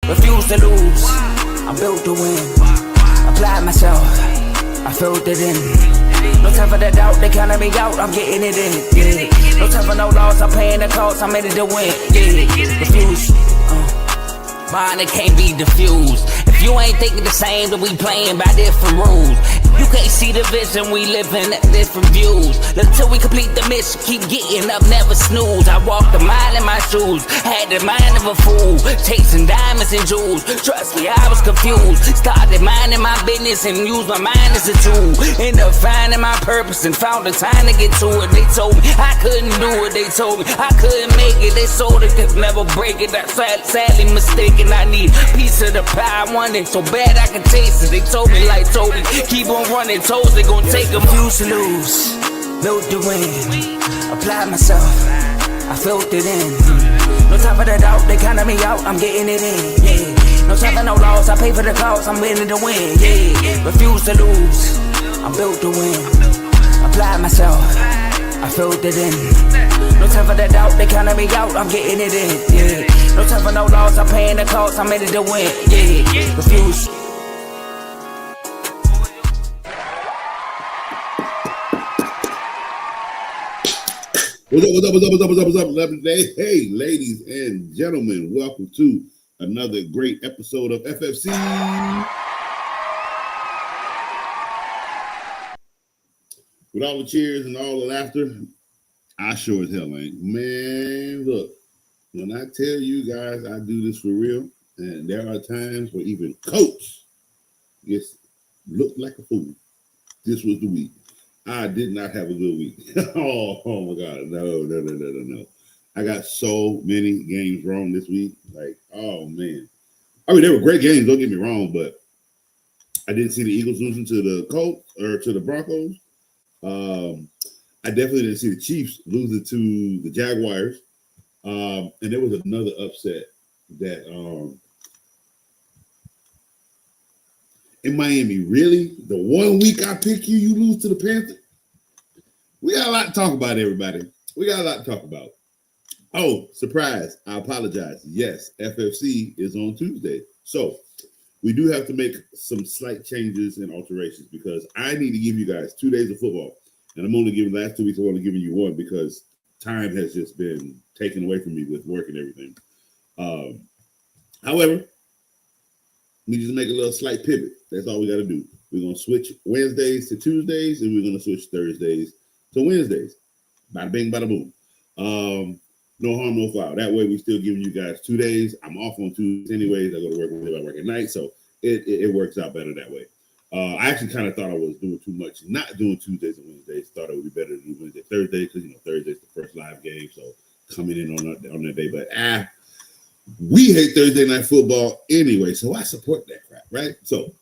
refuse to lose. I'm built to win. Apply myself, I filled it in. No time for the doubt, they counted me out, I'm getting it in. Yeah. No time for no loss, I'm paying the cost, I'm in it to win. Yeah. Refuse. Mine, it can't be diffused. If you ain't thinking the same, then we playing by different rules. You can't see the vision, we living at different views. Until we complete the mission, keep getting up, never snooze. I walked a mile in my shoes, had the mind of a fool, chasing diamonds and jewels. Trust me, I was confused. Started minding my business and used my mind as a tool. Ended up finding my purpose and found the time to get to it. They told me I couldn't do it, they told me I couldn't make it. They sold it, could never break it. That's sadly mistaken. I need a piece of the pie, I want it so bad I can taste it. They told me like Toby, keep on running toes, they gon' take them. Refuse to lose, built to win. Apply myself, I filled it in. No time for the doubt, they counted me out, I'm getting it in. Yeah. No time for no loss, I pay for the cost, I'm winning to win. Yeah. Refuse to lose, I'm built to win. Apply myself, I filled it in. No time for the doubt, they counted me out, I'm getting it in. Yeah. No time for no loss, I'm paying the cost, I'm in it to win. Yeah. Refuse. What's up? Hey, ladies and gentlemen, welcome to another great episode of FFC. With all the cheers and all the laughter, I sure as hell ain't. Man, look, when I tell you guys I do this for real, and there are times where even Coach gets looked like a fool. This was the week. I did not have a good week. oh my God. No. I got so many games wrong this week. Like, oh man. I mean, they were great games, don't get me wrong, but I didn't see the Eagles losing to the Colts or to the Broncos. I definitely didn't see the Chiefs losing to the Jaguars. And there was another upset that in Miami. Really? The 1 week I pick you, you lose to the Panthers? We got a lot to talk about, everybody. We got a lot to talk about. Oh, surprise. I apologize. Yes, FFC is on Tuesday. So we do have to make some slight changes and alterations because I need to give you guys 2 days of football. And I'm only giving last 2 weeks, I'm only giving you one because time has just been taken away from me with work and everything. However, we just make a little slight pivot. That's all we got to do. We're going to switch Wednesdays to Tuesdays, and we're going to switch Thursdays to Wednesdays. Bada bing, bada boom. No harm, no foul. That way, we're still giving you guys 2 days. I'm off on Tuesdays anyways. I go to work Wednesday, I work at night, so it works out better that way. I actually kind of thought I was doing too much, not doing Tuesdays and Wednesdays. Thought it would be better to do Wednesday, Thursday, because Thursday's the first live game, so coming in on that day. But we hate Thursday night football anyway, so I support that crap, right? So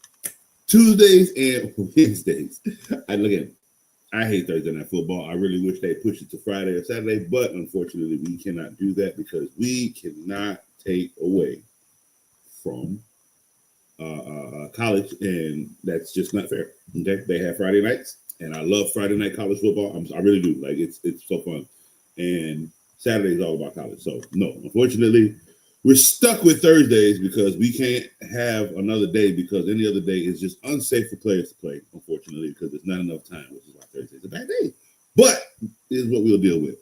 Tuesdays and Wednesdays. I hate Thursday night football. I really wish they pushed it to Friday or Saturday, but unfortunately we cannot do that because we cannot take away from college, and that's just not fair. Okay, they have Friday nights, and I love Friday night college football. I really do. Like it's so fun, and Saturday is all about college. So no, unfortunately, we're stuck with Thursdays because we can't have another day because any other day is just unsafe for players to play, unfortunately, because there's not enough time, which is why Thursday's a bad day. But is what we'll deal with.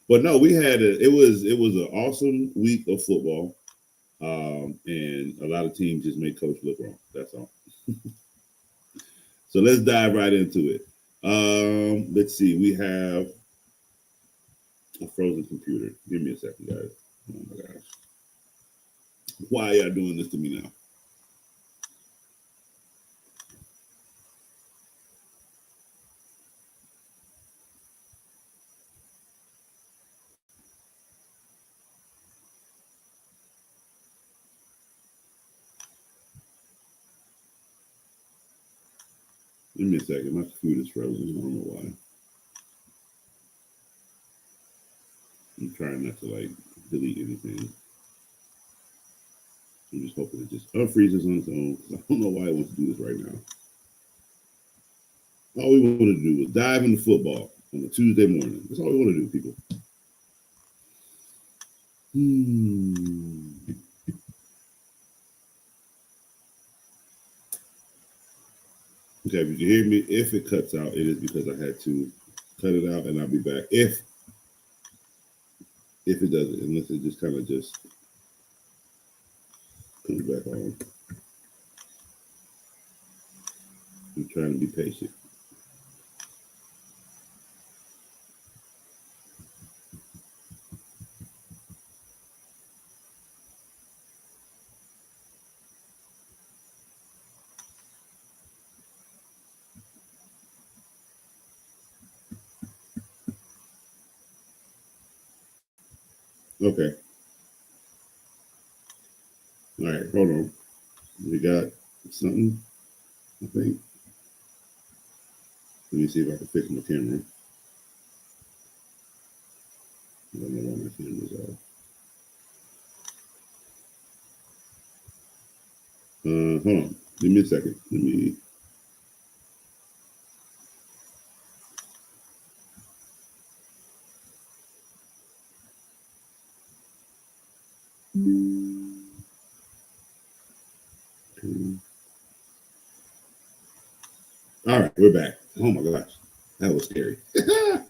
But no, it was an awesome week of football. And a lot of teams just make Coach look wrong. That's all. So let's dive right into it. Let's see. We have a frozen computer. Give me a second, guys. Oh my gosh. Why are y'all doing this to me now? Give me a second. My computer's frozen. I don't know why. I'm trying not to delete anything. I'm just hoping it just unfreezes on its own because I don't know why it wants to do this right now. All we want to do is dive into football on a Tuesday morning. That's all we want to do, people. Okay, if you can hear me, if it cuts out, it is because I had to cut it out, and I'll be back. If it doesn't, unless it just kind of just comes back on. I'm trying to be patient. Okay. All right, hold on. We got something, I think. Let me see if I can fix my camera. I don't know why my camera's off. Hold on. Give me a second. Let me. All right, we're back. Oh my gosh, that was scary.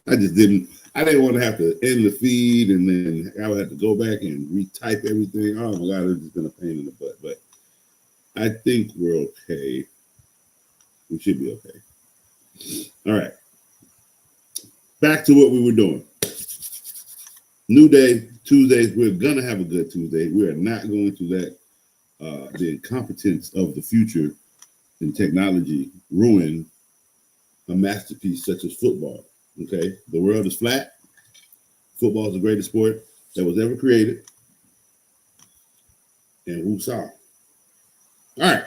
I didn't want to have to end the feed and then I would have to go back and retype everything. Oh my God, it's just been a pain in the butt. But I think we're okay. We should be okay. All right. Back to what we were doing. New day, Tuesdays. We're gonna have a good Tuesday. We are not going to let the incompetence of the future in technology ruin a masterpiece such as football. Okay, the world is flat. Football is the greatest sport that was ever created. And who saw? All right,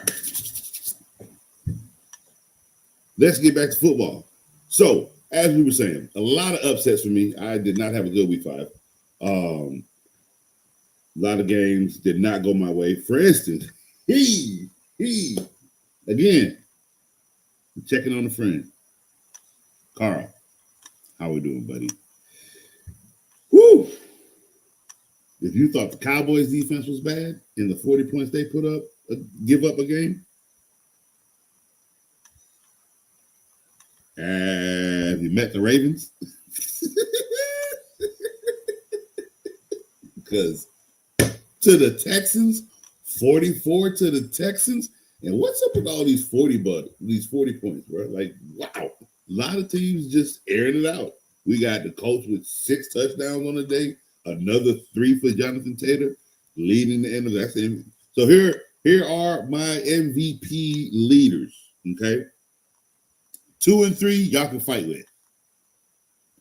let's get back to football. So, as we were saying, a lot of upsets for me. I did not have a good week 5. A lot of games did not go my way. For instance, he again checking on a friend. Carl, how we doing, buddy? Woo! If you thought the Cowboys defense was bad and the 40 points they put up, give up a game, have you met the Ravens? Because to the Texans, 44 to the Texans, and what's up with all these 40 points, bro? Like, wow. A lot of teams just airing it out. We got the Colts with 6 touchdowns on the day, another 3 for Jonathan Taylor, leading the end of that. So here are my MVP leaders. Okay, 2 and 3, y'all can fight with.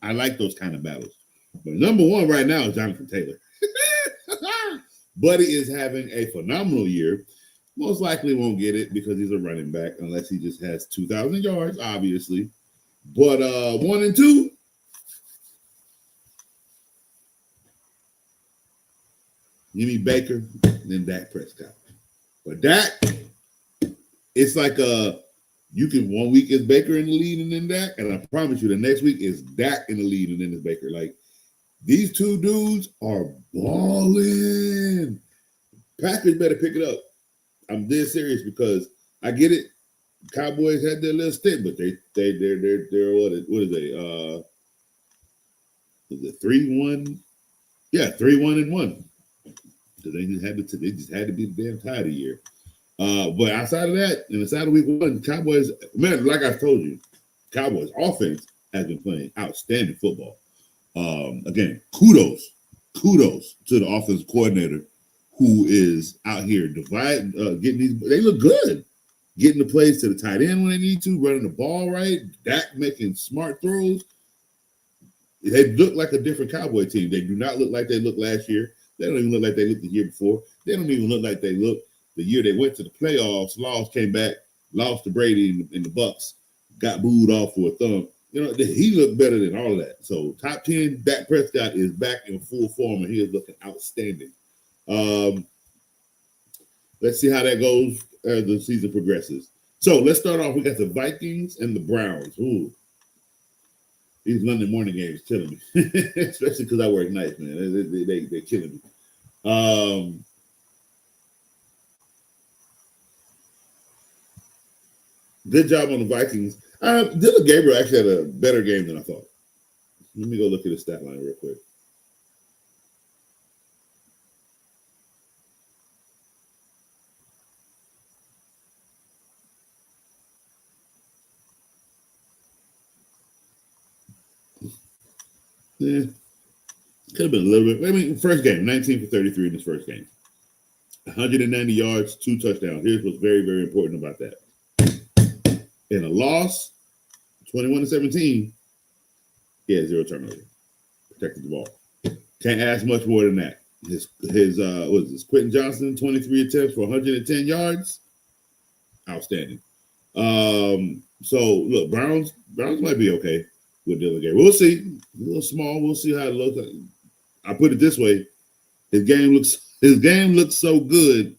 I like those kind of battles. But number 1 right now is Jonathan Taylor. Buddy is having a phenomenal year. Most likely won't get it because he's a running back unless he just has 2,000 yards, obviously. But 1 and 2, give me Baker, then Dak Prescott. But Dak, it's like you can 1 week is Baker in the lead and then Dak, and I promise you the next week is Dak in the lead and then it's Baker. Like these two dudes are balling. Packers better pick it up. I'm dead serious because I get it. Cowboys had their little stint, but they're what is they? Is it 3-1? Yeah, 3-1-1. So they just had to be the damn tired of the year. But outside of that, and outside of week 1, Cowboys, man, like I told you, Cowboys offense has been playing outstanding football. Again, kudos to the offensive coordinator who is out here getting these. They look good. Getting the plays to the tight end when they need to, running the ball right, Dak making smart throws. They look like a different Cowboy team. They do not look like they looked last year. They don't even look like they looked the year before. They don't even look like they looked the year they went to the playoffs, lost, came back, lost to Brady in the Bucks, got booed off for a thumb. You know, he looked better than all of that. So top 10, Dak Prescott is back in full form, and he is looking outstanding. Let's see how that goes as the season progresses. So let's start off. We got the Vikings and the Browns. Ooh, these Monday morning games killing me, especially because I work nights, man. They're killing me. Good job on the Vikings. Dylan Gabriel actually had a better game than I thought. Let me go look at his stat line real quick. Yeah, could have been a little bit. I mean, first game, 19 for 33 in his first game. 190 yards, 2 touchdowns. Here's what's very, very important about that. In a loss, 21-17, he had 0 turnovers. Protected the ball. Can't ask much more than that. His what is this? Quentin Johnson, 23 attempts for 110 yards. Outstanding. So look, Browns might be okay with Dylan Gabriel. We'll see. A little small. We'll see how it looks. I put it this way: his game looks so good.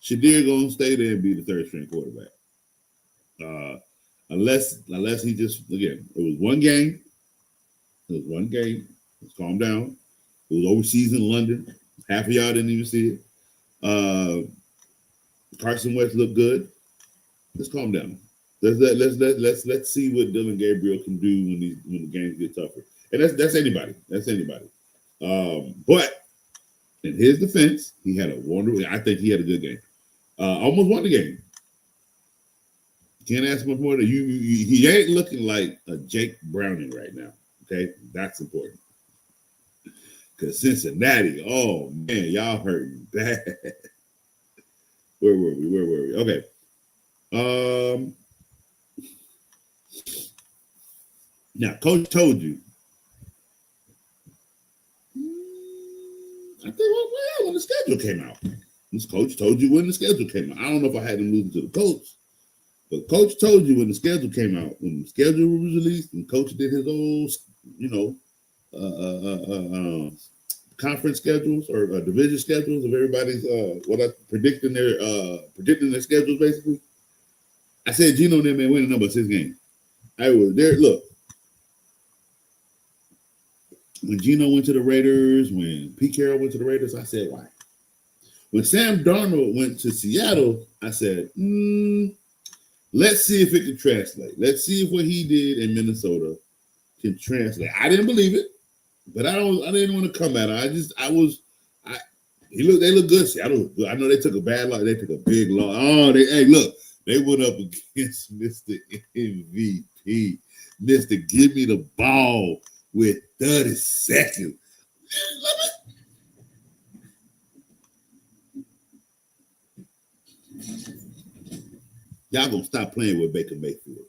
Shadir gonna stay there and be the third string quarterback. Unless he just, again, it was one game. Let's calm down. It was overseas in London. Half of y'all didn't even see it. Carson Wentz looked good. Let's calm down. Let's see what Dylan Gabriel can do when the games get tougher. And that's anybody. But in his defense, he had I think he had a good game. Almost won the game. Can't ask much more than you. He ain't looking like a Jake Browning right now. Okay, that's important. Because Cincinnati, oh man, y'all hurting bad. Where were we? Okay. Now, Coach told you. I think when the schedule came out. This coach told you when the schedule came out. I don't know if I had to listen to the coach. But Coach told you when the schedule came out, when the schedule was released, and Coach did his old, conference schedules or division schedules of everybody's predicting their schedules basically. I said Gino and them ain't winning number 6 games. I was there. Look, when Gino went to the Raiders, when Pete Carroll went to the Raiders, I said why. When Sam Darnold went to Seattle, I said, let's see if it can translate. Let's see if what he did in Minnesota can translate. I didn't believe it, but I didn't want to come at him. They look good. Seattle, I know they took a bad loss. They took a big loss. Oh, they went up against Mr. MVP, Mr. Give Me the Ball with 30 seconds. Y'all gonna stop playing with Baker Mayfield.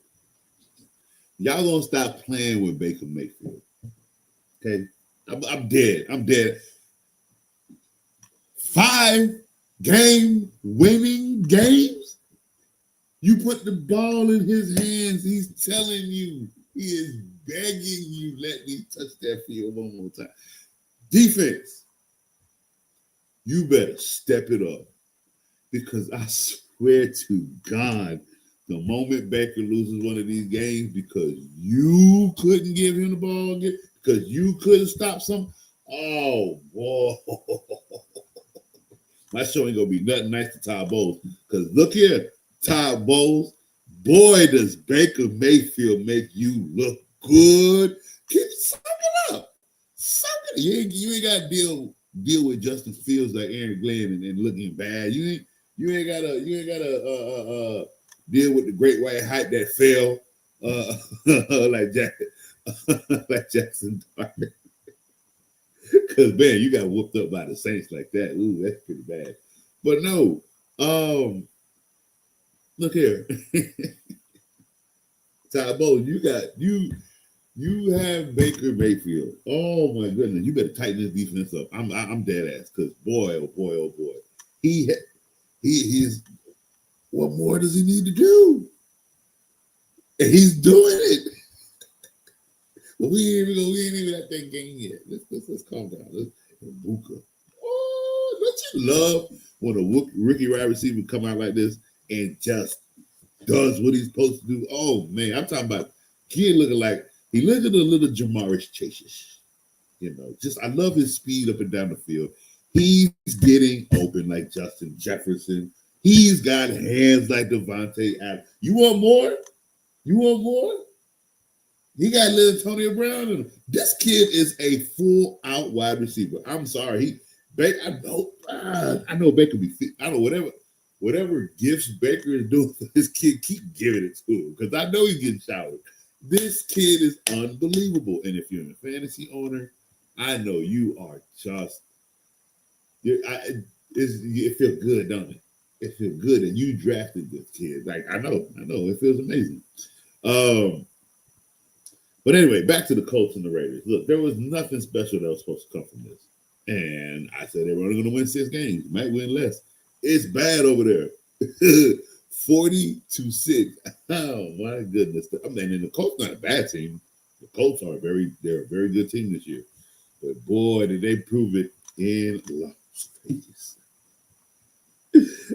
Okay? I'm dead. 5 game winning games? You put the ball in his hands. He's telling you, he is begging you, let me touch that field one more time. Defense, you better step it up. Because I swear to God, the moment Baker loses one of these games because you couldn't give him the ball again, because you couldn't stop some, oh, boy. My show ain't going to be nothing nice to Todd Bowles. Because look here, Todd Bowles, boy, does Baker Mayfield make you look good. Keep sucking up. You ain't got to deal with Justin Fields like Aaron Glenn and looking bad. You ain't gotta deal with the great white hype that fell like Jackson Dart. Because man, you got whooped up by the Saints like that. Ooh, that's pretty bad. But no, look here, Todd Bowles, you have Baker Mayfield. Oh my goodness, you better tighten this defense up. I'm dead ass because boy, oh boy, he's what more does he need to do? And he's doing it. But we ain't even at that game yet. Let's calm down. Buka. Oh, don't you love when a rookie wide receiver come out like this and just does what he's supposed to do? Oh man, I'm talking about kid looking like he looked a little Jamaris Chase. Just I love his speed up and down the field. He's getting open like Justin Jefferson. He's got hands like Devontae Adams. You want more? You want more? He got little Antonio Brown in him. This kid is a full-out wide receiver. I'm sorry. I know Baker be fit. I don't know whatever gifts Baker is doing for this kid, keep giving it to him because I know he's getting showered. This kid is unbelievable. And if you're a fantasy owner, I know you are just it feels good, don't it? It feels good that you drafted this kid. Like I know, it feels amazing. But anyway, back to the Colts and the Raiders. Look, there was nothing special that was supposed to come from this. And I said they were only going to win 6 games. Might win less. It's bad over there. 40-6. Oh my goodness. I mean, and the Colts not a bad team. The Colts are they're a very good team this year. But boy, did they prove it in Las Vegas.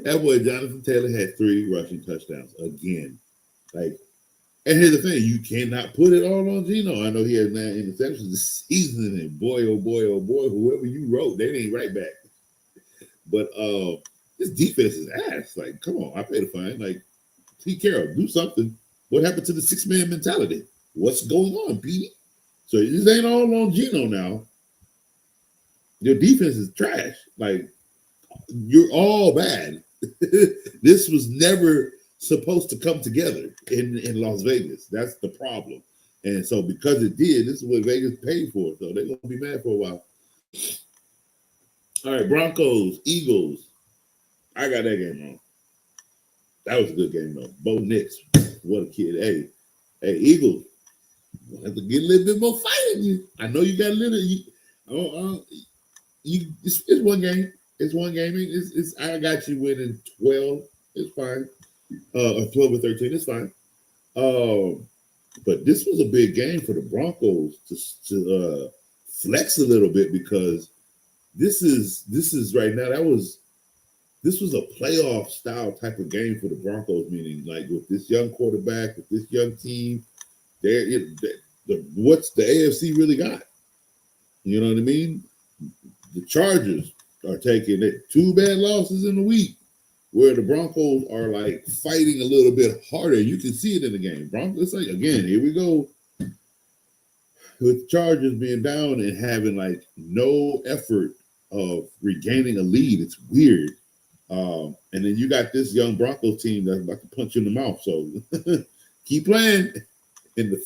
That boy Jonathan Taylor had 3 rushing touchdowns again. And here's the thing, you cannot put it all on Geno. I know he has 9 interceptions this season, and boy, whoever you wrote, they ain't right back. But this defense is ass. Like, come on, I paid a fine. Like, Pete Carroll, do something. What happened to the 6-man mentality? What's going on, Pete? So this ain't all on Geno now. Your defense is trash. Like, you're all bad. This was never supposed to come together in Las Vegas. That's the problem. And so because it did, this is what Vegas paid for. So they're going to be mad for a while. All right, Broncos, Eagles. I got that game wrong. That was a good game, though. Bo Nix, what a kid. Hey, Eagles, you'll have to get a little bit more fight in you. I know you got a little. It's one game. It's one game. I got you winning 12. It's fine. 12 or 13, it's fine. But this was a big game for the Broncos to flex a little bit because this is right now. This was a playoff style type of game for the Broncos, meaning like with this young quarterback, with this young team, what's the AFC really got? You know what I mean? The Chargers are taking 2 bad losses in a week, where the Broncos are like fighting a little bit harder. You can see it in the game. Broncos, like, again, here we go. With the Chargers being down and having like no effort of regaining a lead. It's weird. And then you got this young Broncos team that's about to punch you in the mouth. So keep playing. And the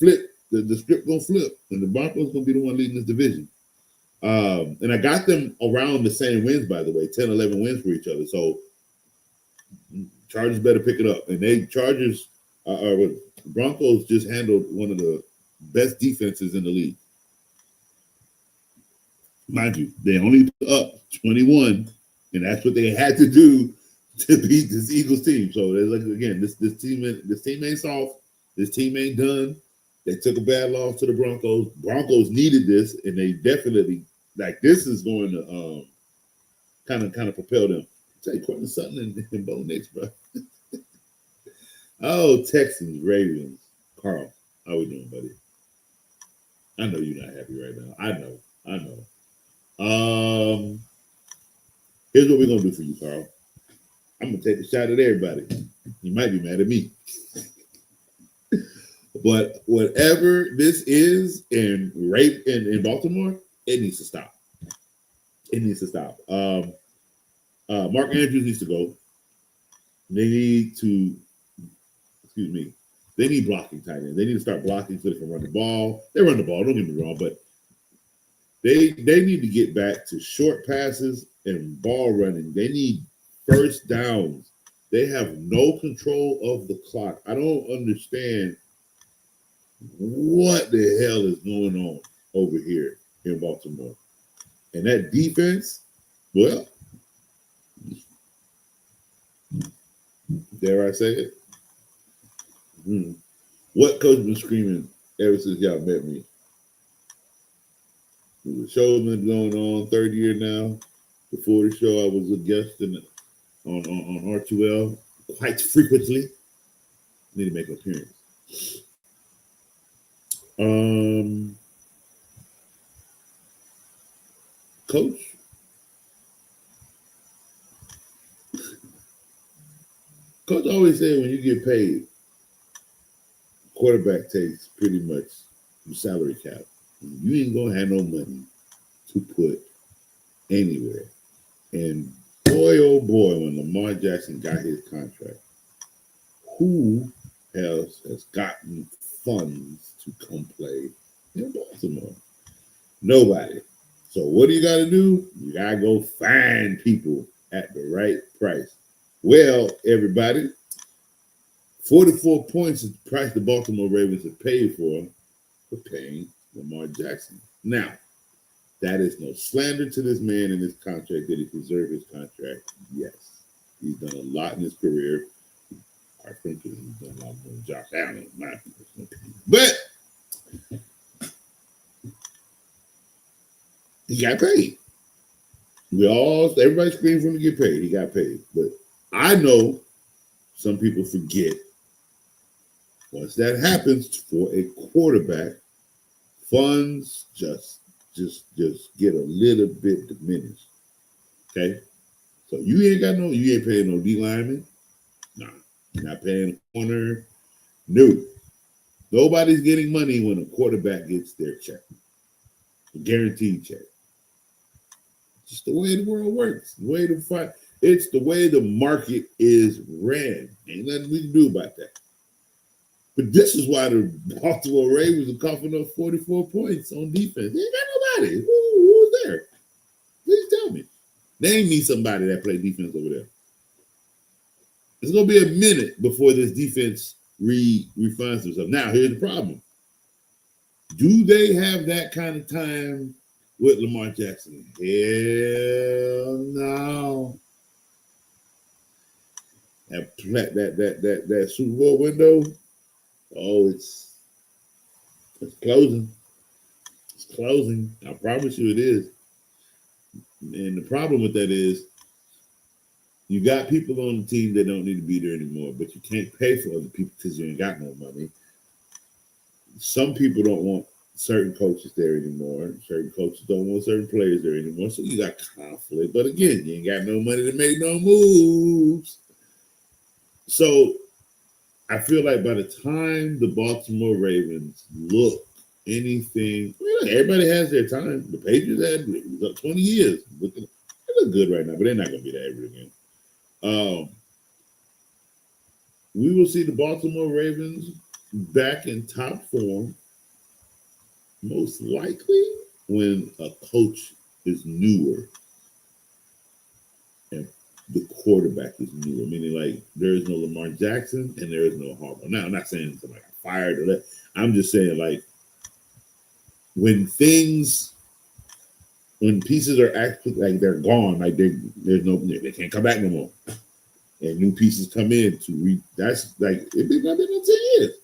script gonna flip. And the Broncos gonna be the one leading this division. And I got them around the same wins, by the way, 10, 11 wins for each other. So Chargers better pick it up. And Broncos just handled one of the best defenses in the league. Mind you, they only up 21, and that's what they had to do to beat this Eagles team. So again, this team ain't soft. This team ain't done. They took a bad loss to the Broncos. Broncos needed this, and they definitely this is going to kind of propel them. I'll tell you, Courtland Sutton and Bo Nix, bro. Oh, Texans, Ravens, Carl, how we doing, buddy? I know you're not happy right now. I know. Here's what we're gonna do for you, Carl. I'm gonna take a shot at everybody. You might be mad at me. But whatever this is in Baltimore, it needs to stop. It needs to stop. Mark Andrews needs to go. They need blocking tight ends. They need to start blocking so they can run the ball. They run the ball, don't get me wrong, but they need to get back to short passes and ball running. They need first downs. They have no control of the clock. I don't understand what the hell is going on over here in Baltimore. And that defense, well, dare I say it? What coach been screaming ever since y'all met me? The show's been going on, 3rd year now. Before the show, I was a guest on R2L quite frequently. Need to make an appearance. Coach, Coach always said when you get paid, quarterback takes pretty much the salary cap. You ain't gonna have no money to put anywhere. And boy, oh boy, when Lamar Jackson got his contract, who else has gotten funds to come play in Baltimore? Nobody. So what do you got to do? You got to go find people at the right price. Well, everybody, 44 points is the price the Baltimore Ravens have paid for paying Lamar Jackson. Now, that is no slander to this man and his contract. Did he deserve his contract? Yes. He's done a lot in his career. I think he's done a lot more than Josh Allen, in my opinion. But he got paid. Everybody screams for him to get paid. He got paid. But I know some people forget once that happens for a quarterback, funds just get a little bit diminished. Okay? So you ain't paying no D lineman. Nah. You're not paying a corner. No. Nobody's getting money when a quarterback gets their check. A guaranteed check. Just the way the world works. It's the way the market is ran. Ain't nothing we can do about that. But this is why the Baltimore Ravens are coughing up 44 points on defense. They ain't got nobody. Who's there? Please tell me. Name me somebody that played defense over there. It's going to be a minute before this defense refines themselves. Now, here's the problem. Do they have that kind of time with Lamar Jackson? Hell no. That Super Bowl window, it's closing. It's closing. I promise you it is. And the problem with that is you got people on the team that don't need to be there anymore, but you can't pay for other people because you ain't got no money. Some people don't want certain coaches there anymore. Certain coaches don't want certain players there anymore. So you got conflict. But again, you ain't got no money to make no moves. So I feel like by the time the Baltimore Ravens look anything, everybody has their time. The Patriots had 20 years. They look good right now, but they're not going to be that ever again. We will see the Baltimore Ravens back in top form, most likely when a coach is newer and the quarterback is newer, meaning like there is no Lamar Jackson and there is no Harbaugh. Now, I'm not saying somebody got fired or that. I'm just saying like when pieces are actually like they're gone, like they can't come back no more. And new pieces come in that's like it's been 10 years.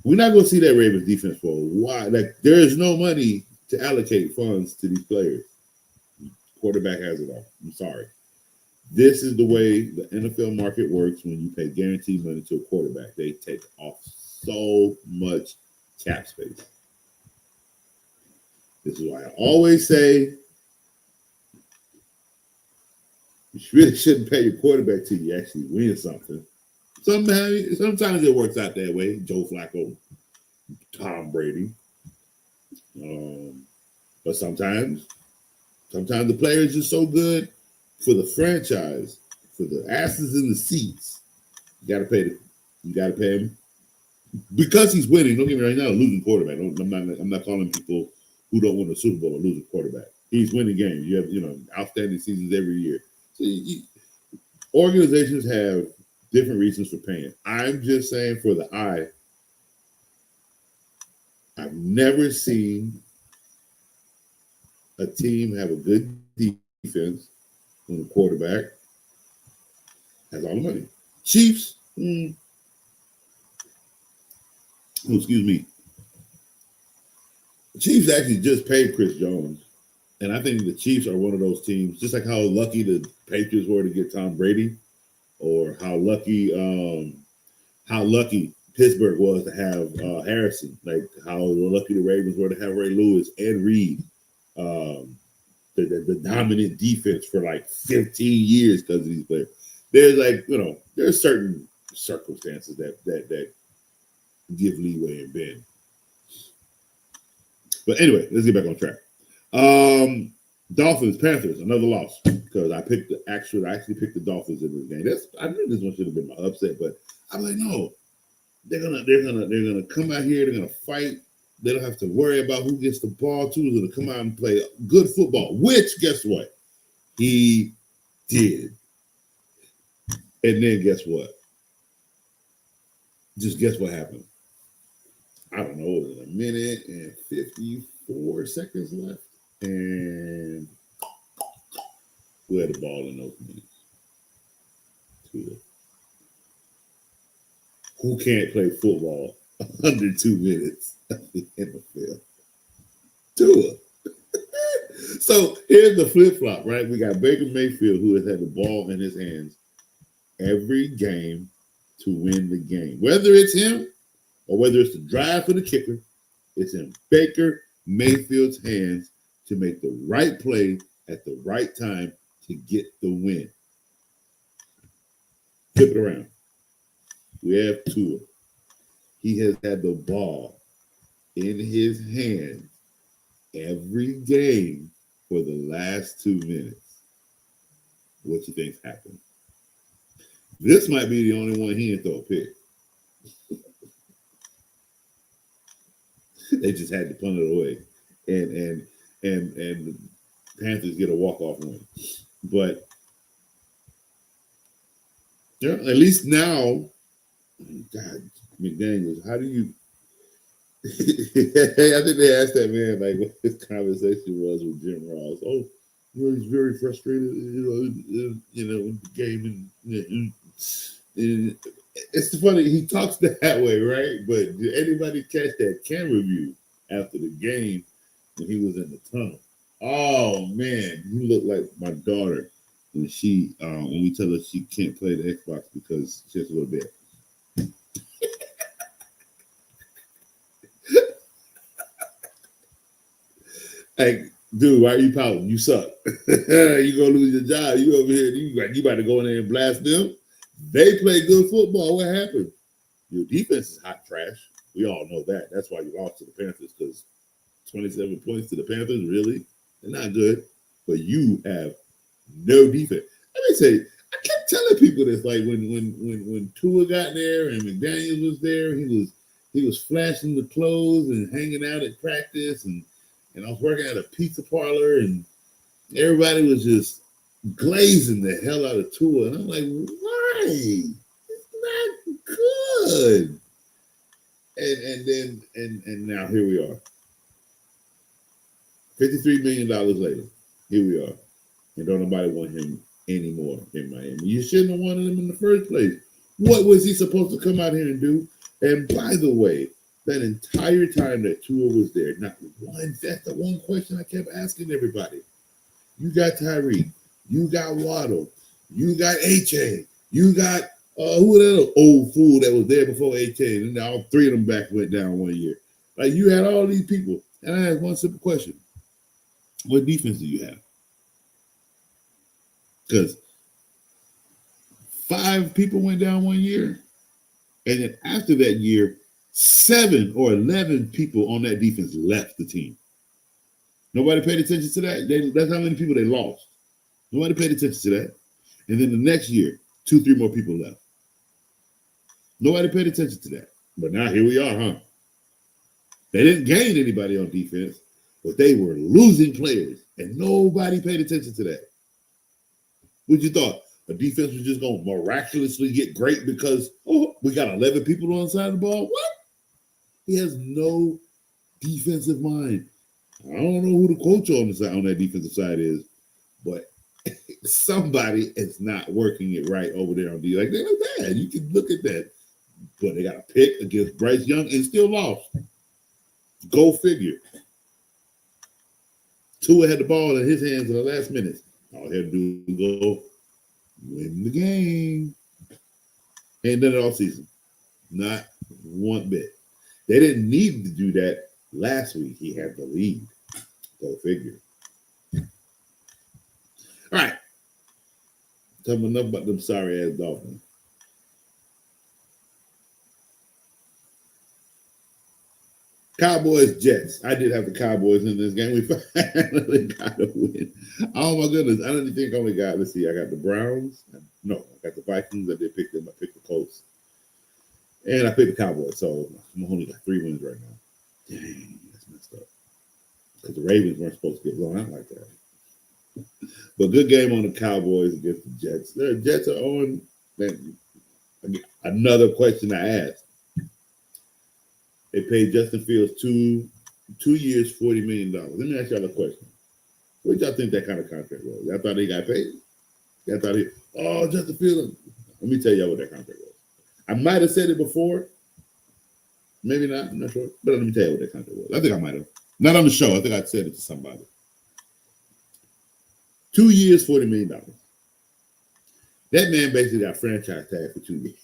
We're not going to see that Ravens defense for a while. Like there is no money to allocate funds to these players. Quarterback has it all. I'm sorry. This is the way the NFL market works when you pay guaranteed money to a quarterback. They take off so much cap space. This is why I always say you really shouldn't pay your quarterback till you actually win something. Sometimes it works out that way. Joe Flacco, Tom Brady. But sometimes the player is just so good for the franchise, for the asses in the seats. You got to pay him because he's winning. Don't get me wrong, he's not a losing quarterback. I'm not calling people who don't win the Super Bowl a losing quarterback. He's winning games. You have outstanding seasons every year. So organizations have different reasons for paying. I'm just saying for the eye, I've never seen a team have a good defense when the quarterback has all the money. Chiefs, excuse me. The Chiefs actually just paid Chris Jones. And I think the Chiefs are one of those teams, just like how lucky the Patriots were to get Tom Brady, or how lucky Pittsburgh was to have Harrison, like how lucky the Ravens were to have Ray Lewis and Reed, the dominant defense for like 15 years because of these players. there's like, there's certain circumstances that give leeway and bend. But anyway, let's get back on track. Dolphins, Panthers, another loss because I actually picked the Dolphins in this game. I knew this one should have been my upset, but I'm like, no, they're gonna come out here, they're gonna fight. They don't have to worry about who gets the ball too. They're gonna come out and play good football, which guess what? He did. And then guess what? Just guess what happened? I don't know, it was a minute and 54 seconds left. And who had the ball in those minutes? Tua. Who can't play football under 2 minutes in the field? Tua. So here's the flip-flop, right? We got Baker Mayfield, who has had the ball in his hands every game to win the game. Whether it's him or whether it's the drive for the kicker, it's in Baker Mayfield's hands to make the right play at the right time to get the win. Flip it around. We have Tua. He has had the ball in his hands every game for the last 2 minutes. What you think's happened? This might be the only one he didn't throw a pick. They just had to punt it away, and the Panthers get a walk-off win. But yeah, at least now, God, McDaniels, how do you? I think they asked that man like what his conversation was with Jim Ross. Oh, he's very frustrated, in the game, and it's funny he talks that way, right? But did anybody catch that camera view after the game when he was in the tunnel? Oh man, he looked like my daughter when when we tell her she can't play the Xbox because she has to go to bed. Like, dude, why are you pouting? You suck. You gonna lose your job. You over here, you about to go in there and blast them. They play good football. What happened? Your defense is hot trash. We all know that. That's why you lost to the Panthers, because 27 points to the Panthers, really? They're not good. But you have no defense. Let me say, I kept telling people this, like when Tua got there and McDaniels was there, he was flashing the clothes and hanging out at practice, and I was working at a pizza parlor, and everybody was just glazing the hell out of Tua. And I'm like, why? It's not good. And now here we are. $53 million later. Here we are. And don't nobody want him anymore in Miami. You shouldn't have wanted him in the first place. What was he supposed to come out here and do? And by the way, that entire time that Tua was there, that's the one question I kept asking everybody. You got Tyreek, you got Waddle, you got H.A., you got who that old fool that was there before H.A., and all three of them back went down 1 year. Like, you had all these people. And I had one simple question. What defense do you have? Because 5 people went down 1 year, and then after that year, 7 or 11 people on that defense left the team. Nobody paid attention to that. That's how many people they lost. Nobody paid attention to that. And then the next year, 2-3 more people left. Nobody paid attention to that. But now here we are, huh? They didn't gain anybody on defense, but they were losing players, and nobody paid attention to that. What you thought? A defense was just going to miraculously get great because, we got 11 people on the side of the ball? What? He has no defensive mind. I don't know who the coach on that defensive side is, but somebody is not working it right over there on D. Like, they're bad. You can look at that. But they got a pick against Bryce Young and still lost. Go figure. Tua had the ball in his hands in the last minute. All he had to do was go win the game. Ain't done it all season. Not one bit. They didn't need to do that last week. He had the lead. Go figure. All right. Tell me enough about them sorry ass Dolphins. Cowboys, Jets. I did have the Cowboys in this game. We finally got a win. Oh my goodness. I don't even think I only got, let's see, I got the Browns. No, I got the Vikings. I did pick them. I picked the Colts. And I picked the Cowboys. So I'm only got 3 wins right now. Dang, that's messed up. Because the Ravens weren't supposed to get blown out like that. But good game on the Cowboys against the Jets. The Jets are on. Another question I asked. They paid Justin Fields two years, $40 million. Let me ask y'all a question. What y'all think that kind of contract was? Y'all thought he got paid? Y'all thought Justin Fields. Let me tell y'all what that contract was. I might have said it before. Maybe not. I'm not sure. But let me tell you what that contract was. I think I might have. Not on the show. I think I said it to somebody. 2 years, $40 million. That man basically got franchise tag for 2 years.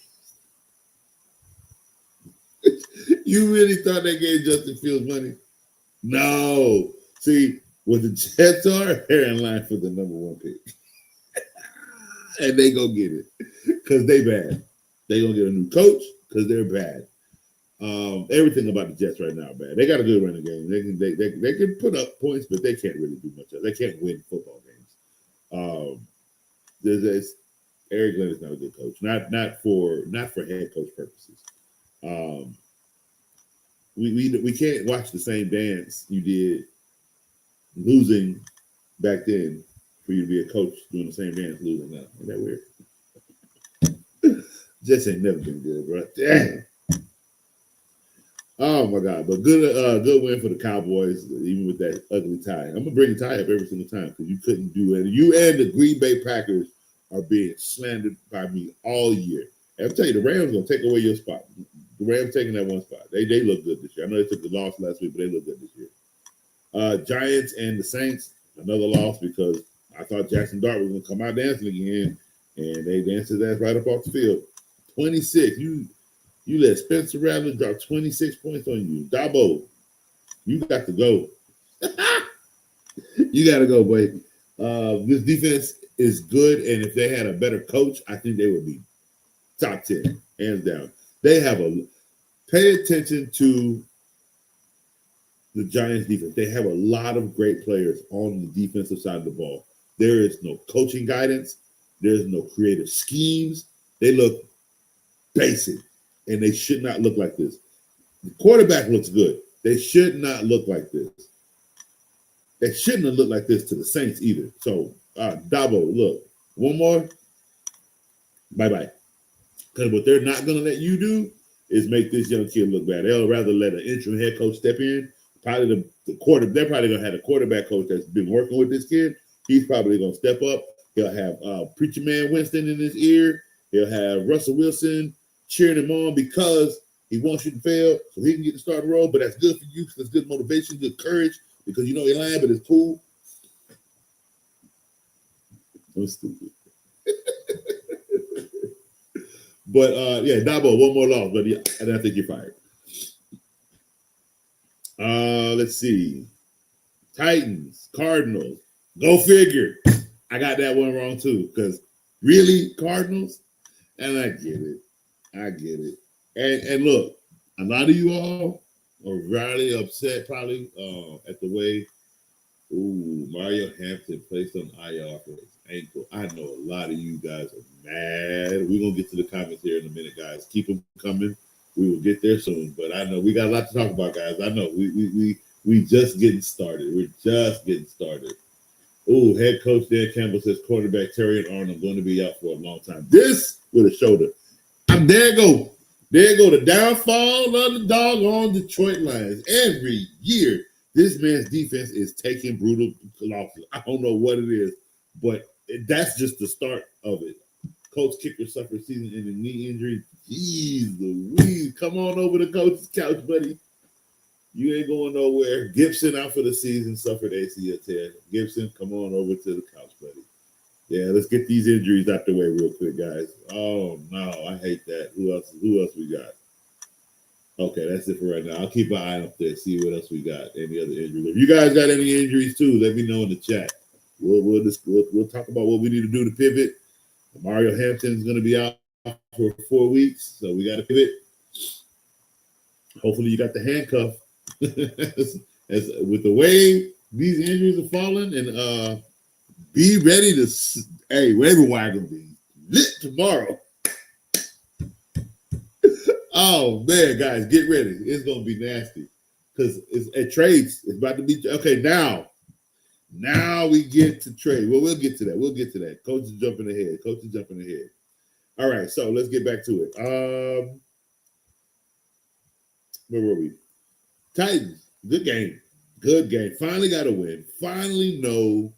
You really thought they gave Justin Fields money? No. See, what the Jets are, they're in line for the number 1 pick. And they go get it. Because they bad. They gonna get a new coach because they're bad. Everything about the Jets right now bad. They got a good running game. They can put up points, but they can't really do much. They can't win football games. Eric Glenn is not a good coach. Not for head coach purposes. We can't watch the same dance you did losing back then for you to be a coach doing the same dance losing now. Isn't that weird? Jets ain't never been good, bro. Damn. Oh my God! But good win for the Cowboys, even with that ugly tie. I'm gonna bring the tie up every single time because you couldn't do it. You and the Green Bay Packers are being slandered by me all year. And I'll tell you, the Rams gonna take away your spot. The Rams taking that 1 spot. They look good this year. I know they took the loss last week, but they look good this year. Giants and the Saints, another loss because I thought Jackson Dart was gonna come out dancing again, and they danced his ass right up off the field. 26. You let Spencer Rattler drop 26 points on you. Dabo, you got to go. You got to go, boy. This defense is good, and if they had a better coach, I think they would be top 10, hands down. Pay attention to the Giants defense. They have a lot of great players on the defensive side of the ball. There is no coaching guidance. There's no creative schemes. They look basic, and they should not look like this. The quarterback looks good. They should not look like this. They shouldn't have looked like this to the Saints either. So, Dabo, look, one more, bye-bye. Because what they're not going to let you do is make this young kid look bad. They'll rather let an interim head coach step in. Probably they're probably going to have a quarterback coach that's been working with this kid. He's probably going to step up. He'll have Preacher Man Winston in his ear. He'll have Russell Wilson cheering him on because he wants you to fail so he can get the starting role. But that's good for you because it's good motivation, good courage because you know they're lying, but it's cool. I'm stupid. But, Dabo, one more loss, but yeah, and I think you're fired. Let's see. Titans, Cardinals. Go figure. I got that one wrong, too, because really, Cardinals? And I get it. And look, a lot of you all are really upset probably at the way Mario Hampton placed on IR for his ankle. I know a lot of you guys are mad. We're going to get to the comments here in a minute, guys. Keep them coming. We will get there soon. But I know we got a lot to talk about, guys. I know we just getting started. We're just getting started. Head coach Dan Campbell says quarterback Terry Arnold going to be out for a long time. This with a shoulder. There go the downfall of the doggone Detroit Lions. Every year, this man's defense is taking brutal losses. I don't know what it is, but that's just the start of it. Coach Kicker suffered season-ending knee injury. Jeez Louise, come on over to coach's couch, buddy. You ain't going nowhere. Gibson out for the season, suffered ACL tear. Gibson, come on over to the couch, buddy. Yeah, let's get these injuries out the way real quick, guys. Oh, no, I hate that. Who else we got? Okay, that's it for right now. I'll keep an eye up there, see what else we got. Any other injuries? If you guys got any injuries too, let me know in the chat. We'll talk about what we need to do to pivot. Mario Hampton's going to be out for 4 weeks, so we got to pivot. Hopefully, you got the handcuff. as with the way these injuries are falling, and be ready to. Hey, waiver wire gonna be lit tomorrow. Oh man, guys, get ready. It's gonna be nasty because it's at trades. It's about to be okay now. Now we get to trade. Well, we'll get to that. We'll get to that. Coach is jumping ahead. All right, so let's get back to it. Where were we? Titans, good game. Finally got a win. Finally know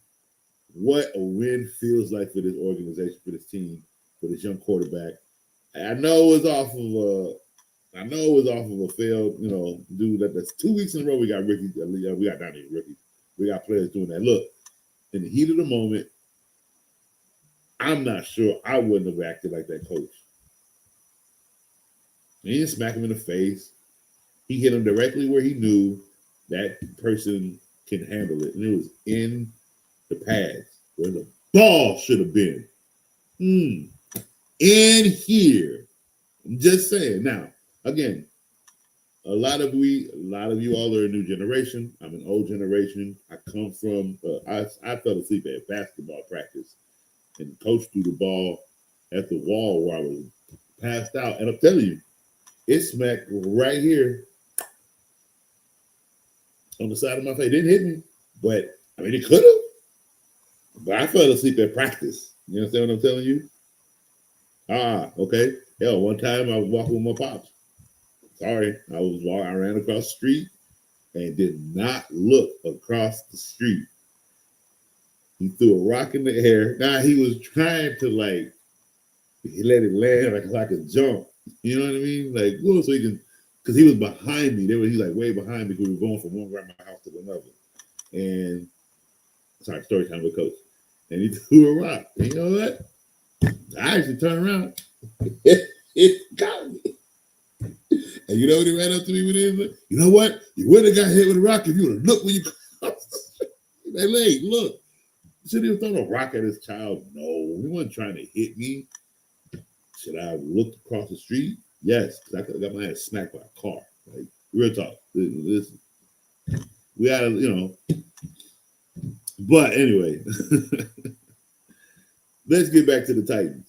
what a win feels like for this organization, for this team, for this young quarterback. I know it was off of a failed, dude. That's 2 weeks in a row we got rookies. We got not even rookies. We got players doing that. Look, in the heat of the moment, I'm not sure I wouldn't have acted like that coach. He didn't smack him in the face. He hit him directly where he knew that person can handle it. And it was in the pads where the ball should have been. In here. I'm just saying. Now, again, a lot of you all are a new generation. I'm an old generation. I come from, I fell asleep at basketball practice and the coach threw the ball at the wall where I was passed out. And I'm telling you, it smacked right here on the side of my face. It didn't hit me, but I mean, it could have. But I fell asleep at practice. You understand what I'm telling you? Okay. Hell, one time I was walking with my pops. Sorry, I ran across the street and did not look across the street. He threw a rock in the air. Now he was trying to he let it land like a jump. You know what I mean? Like, well, so he can, because he was behind me. He's like way behind me because we were going from one grandma's house to another. And sorry, story time with Coach. And he threw a rock. And you know what? I actually turned around. It got me. And you know what he ran up to me with his? You know what? You would have got hit with a rock if you would have looked when you crossed. Hey, look. Should he have thrown a rock at his child? No, he wasn't trying to hit me. Should I have looked across the street? Yes, because I could have got my ass smacked by a car. Like, real talk. Listen. We gotta, But anyway, let's get back to the Titans.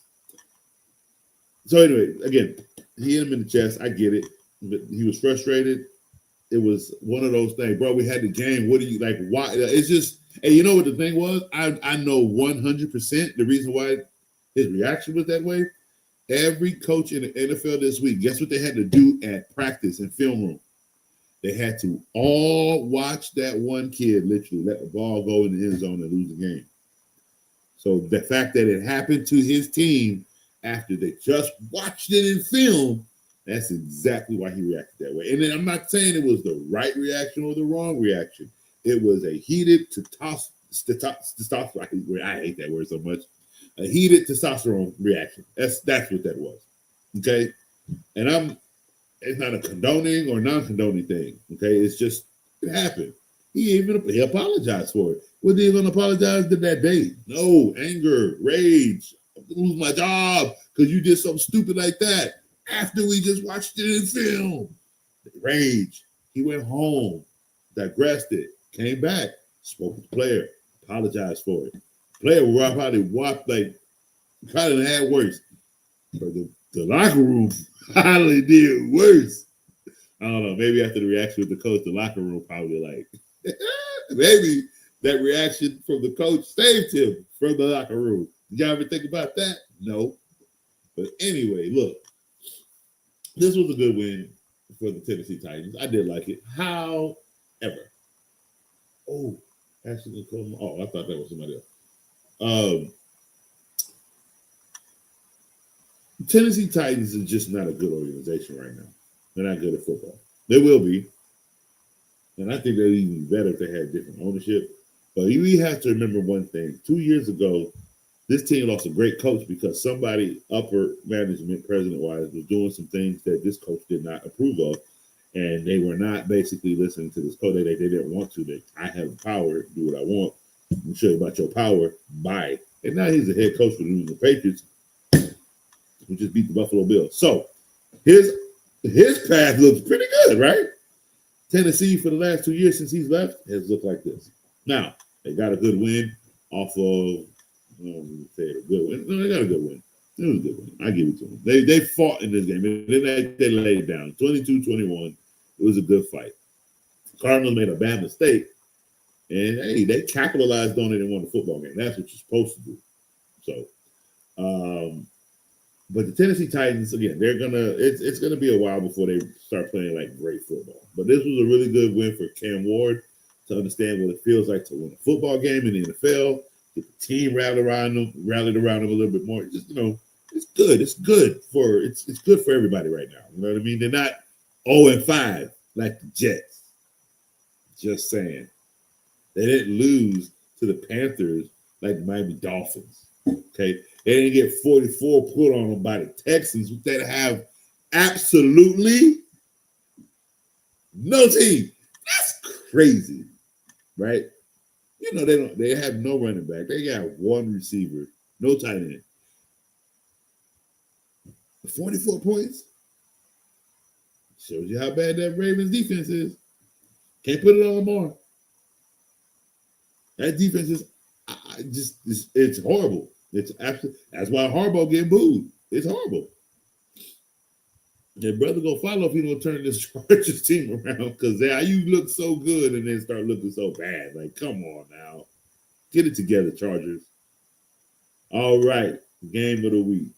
So anyway, again, he hit him in the chest. I get it. But he was frustrated. It was one of those things, bro. We had the game. What do you like? Why? It's just, and you know what the thing was? I know 100% the reason why his reaction was that way. Every coach in the NFL this week, guess what they had to do at practice and film room? They had to all watch that one kid literally let the ball go in the end zone and lose the game. So the fact that it happened to his team after they just watched it in film, that's exactly why he reacted that way. And then I'm not saying it was the right reaction or the wrong reaction. It was a heated testosterone. I hate that word so much. A heated testosterone reaction. That's what that was. Okay? And it's not a condoning or non-condoning thing. Okay? It's just, it happened. He apologized for it. Was he going to apologize to that day? No. Anger, rage, lose my job because you did something stupid like that. After we just watched it in film. Rage. He went home, digressed it, came back, spoke with the player, apologized for it. Player probably had worse. But the locker room probably did worse. I don't know. Maybe after the reaction with the coach, the locker room probably maybe that reaction from the coach saved him from the locker room. Did y'all ever think about that? No. But anyway, look. This was a good win for the Tennessee Titans. I did like it. However, actually, I thought that was somebody else. Tennessee Titans is just not a good organization right now. They're not good at football. They will be. And I think they'd even be better if they had different ownership. But we have to remember one thing. 2 years ago, this team lost a great coach because somebody upper management, president-wise, was doing some things that this coach did not approve of. And they were not basically listening to this coach. They didn't want to. I have the power, do what I want. I'm sure about your power. Bye. And now he's the head coach for the New England Patriots. who just beat the Buffalo Bills. So his path looks pretty good, right? Tennessee for the last 2 years since he's left has looked like this. Now they got a good win off of. I don't want to say a good win. No, they got a good win. It was a good win. I give it to them. They fought in this game, and then they laid it down 22-21. It was a good fight. Cardinals made a bad mistake, and hey, they capitalized on it and won the football game. That's what you're supposed to do. So, but the Tennessee Titans, again, it's gonna be a while before they start playing like great football. But this was a really good win for Cam Ward to understand what it feels like to win a football game in the NFL. Get the team rallied around them a little bit more. Just it's good. It's good for everybody right now. You know what I mean? They're not 0-5 like the Jets. Just saying. They didn't lose to the Panthers like the Miami Dolphins. Okay. They didn't get 44 put on them by the Texans that have absolutely no team. That's crazy. Right? You know, they have no running back. They got one receiver, no tight end. 44 points. Shows you how bad that Ravens defense is. Can't put it on Lamar. That defense is it's horrible. It's absolutely, that's why Harbaugh getting booed. It's horrible. Your brother gonna follow if he don't turn this Chargers team around, because you look so good and then start looking so bad. Like, come on now. Get it together, Chargers. All right. Game of the week.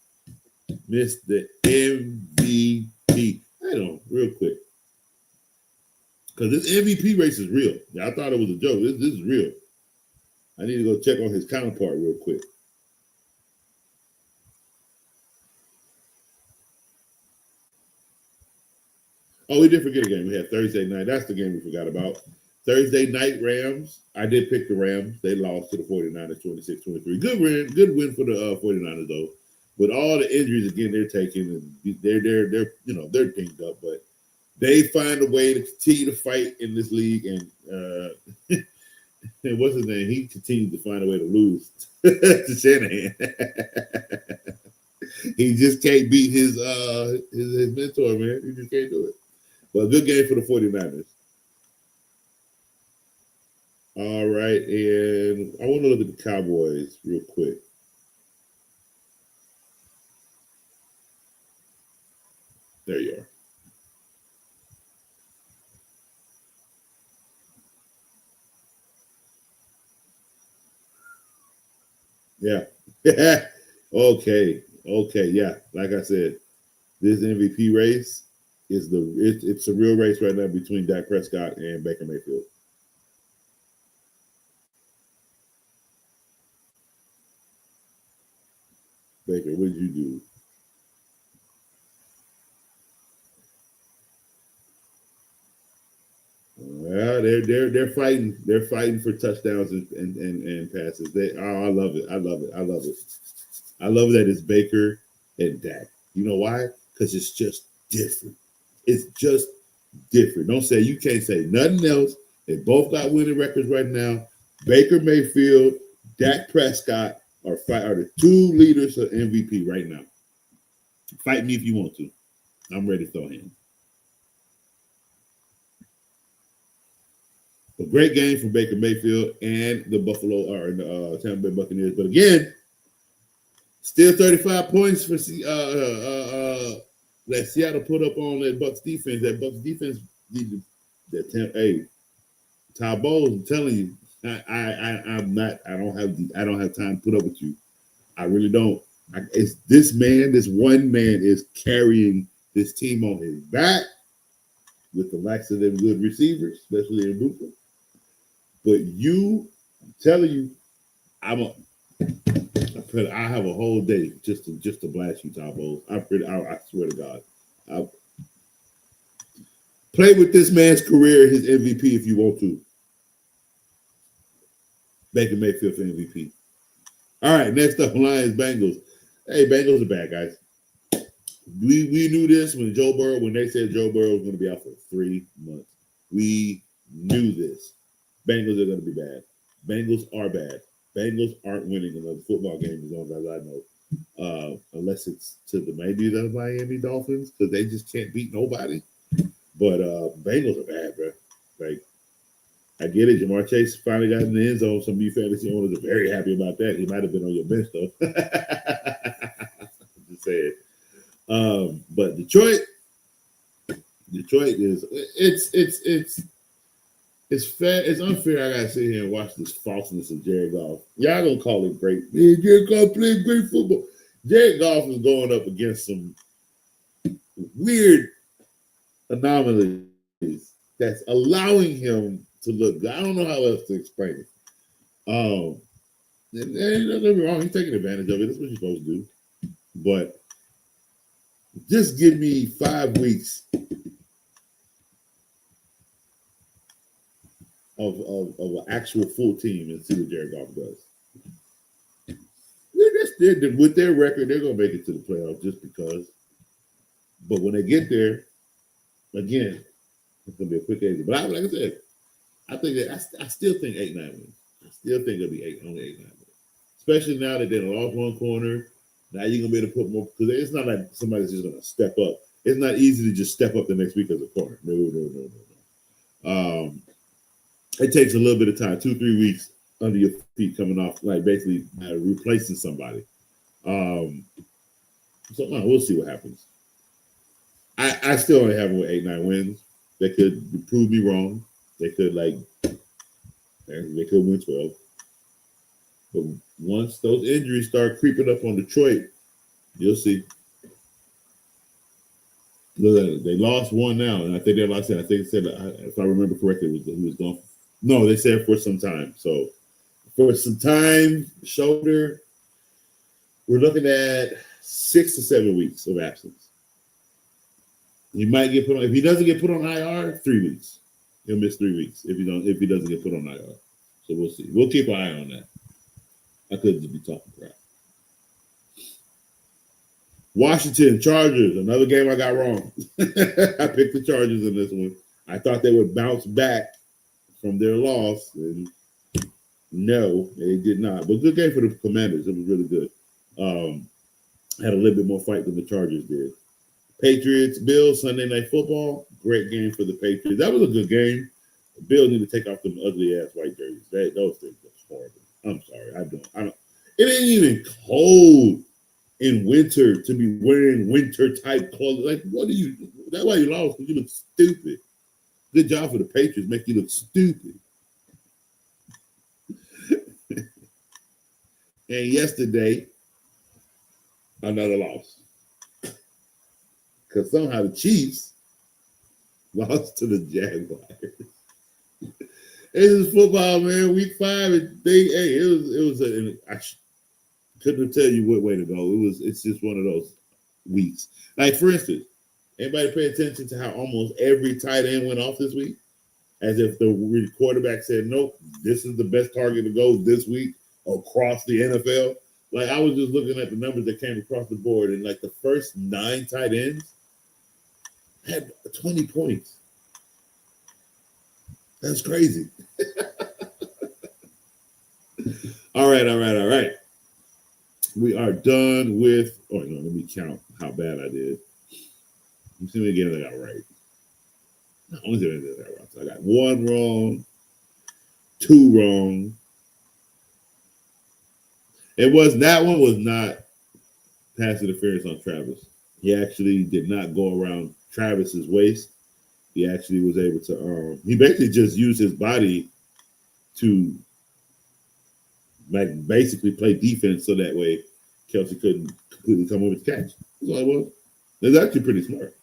Mr. MVP. Hold on, real quick. Because this MVP race is real. I thought it was a joke. This is real. I need to go check on his counterpart real quick. Oh, we did forget a game. We had Thursday night. That's the game we forgot about. Thursday night Rams. I did pick the Rams. They lost to the 49ers 26-23. Good win for the 49ers though. With all the injuries again they're taking, and they're dinged up, but they find a way to continue to fight in this league. And and what's his name? He continues to find a way to lose to Shanahan. He just can't beat his mentor, man. He just can't do it. But a good game for the 49ers. All right, and I want to look at the Cowboys real quick. There you are. Yeah. Okay. Yeah. Like I said, this MVP race is it's a real race right now between Dak Prescott and Baker Mayfield. Baker, what did you do? Well, they're fighting. They're fighting for touchdowns and passes. I love it. I love that it's Baker and Dak. You know why? Because it's just different. It's just different. You can't say nothing else. They both got winning records right now. Baker Mayfield, Dak Prescott are the two leaders of MVP right now. Fight me if you want to. I'm ready to throw hands. A great game from Baker Mayfield and the Tampa Bay Buccaneers. But again, still 35 points for that Seattle put up on that Bucs defense. That Bucs defense needed that. Todd Bowles, I'm telling you, I don't have time to put up with you. I really don't. It's this one man is carrying this team on his back with the likes of them good receivers, especially in Buffalo. But I'm telling you, I have a whole day just to blast you, Todd Bowles. I swear to God. Play with this man's career, his MVP, if you want to. Baker Mayfield for MVP. All right, next up, Lions Bengals. Hey, Bengals are bad, guys. We knew this when they said Joe Burrow was going to be out for 3 months. We knew this. Bengals are going to be bad. Bengals are bad. Bengals aren't winning another football game as long as I know. unless it's to maybe the Miami Dolphins because they just can't beat nobody. But Bengals are bad, bro. Like, I get it. Jamar Chase finally got in the end zone. Some of you fantasy owners are very happy about that. He might have been on your bench though. Just saying. But Detroit is it's fair. It's unfair. I gotta sit here and watch this falseness of Jared Goff. Y'all gonna call it great? Man, Jared Goff played great football. Jared Goff is going up against some weird anomalies that's allowing him to look good. I don't know how else to explain it. And don't get me wrong, he's taking advantage of it. That's what you're supposed to do. But just give me 5 weeks of an actual full team and see what Jared Goff does. With their record, they're going to make it to the playoffs just because. But when they get there, again, it's going to be a quick exit. But like I said, I think that I still think 8-9 wins. I still think it'll be only 8-9 wins. Especially now that they lost one corner. Now you're going to be able to put more, because it's not like somebody's just going to step up. It's not easy to just step up the next week as a corner. No. It takes a little bit of time, 2-3 weeks under your feet coming off, like basically replacing somebody. So we'll see what happens. I still only have them with 8-9 wins. They could prove me wrong. They could win 12. But once those injuries start creeping up on Detroit, you'll see. Look, they lost one now, and I think they lost it. I think it said, if I remember correctly, he was gone. No, they said for some time. So for some time, shoulder, we're looking at 6 to 7 weeks of absence. He might get put on. If he doesn't get put on IR, 3 weeks. He'll miss 3 weeks if he doesn't get put on IR. So we'll see. We'll keep an eye on that. I could just be talking crap. Washington Chargers, another game I got wrong. I picked the Chargers in this one. I thought they would bounce back from their loss, and no, they did not. But good game for the Commanders. It was really good. Had a little bit more fight than the Chargers did. Patriots, Bills, Sunday Night Football. Great game for the Patriots. That was a good game. The Bills need to take off them ugly ass white jerseys. Those things are horrible. I'm sorry. I don't. It ain't even cold in winter to be wearing winter type clothes. Like, what do you? That's why you lost, because you look stupid. Good job for the Patriots, make you look stupid. And yesterday, another loss. Because somehow the Chiefs lost to the Jaguars. This is football, man. Week 5, I couldn't tell you what way to go. It's just one of those weeks. Like, for instance, anybody pay attention to how almost every tight end went off this week? As if the quarterback said, nope, this is the best target to go this week across the NFL. Like, I was just looking at the numbers that came across the board, and like the first 9 tight ends had 20 points. That's crazy. All right. We are done with, let me count how bad I did. Let me see what again I got right. No, I got right. So I got 1 wrong, 2 wrong. That one was not pass interference on Travis. He actually did not go around Travis's waist. He actually was able to, he basically just used his body to basically play defense so that way Kelsey couldn't completely come over to catch. That's all it was. That's actually pretty smart.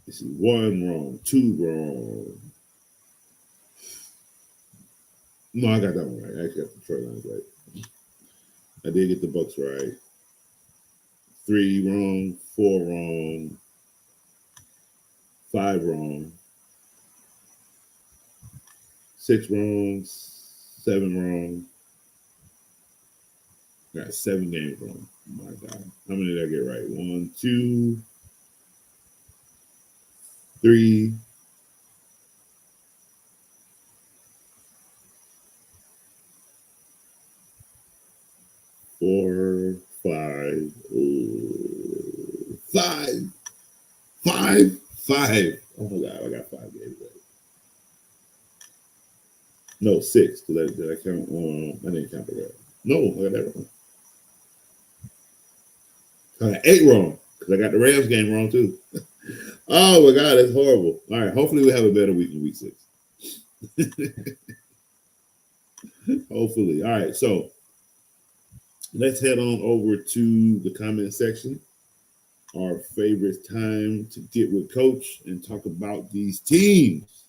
This is 1 wrong, 2 wrong. No, I got that one right. I actually got the Detroit Lions right. I did get the Bucks right. 3 wrong, 4 wrong, 5 wrong, 6 wrong, 7 wrong. Got 7 games wrong. Oh my God. How many did I get right? 1, 2, 3. 4, 5, 5. Oh my God, I got 5 games left. No, 6. Did I count? I didn't count that. No, I got that wrong. I got 8 wrong because I got the Rams game wrong too. Oh my God, that's horrible. All right, hopefully we have a better week in week 6. Hopefully. All right, so let's head on over to the comment section. Our favorite time to get with Coach and talk about these teams.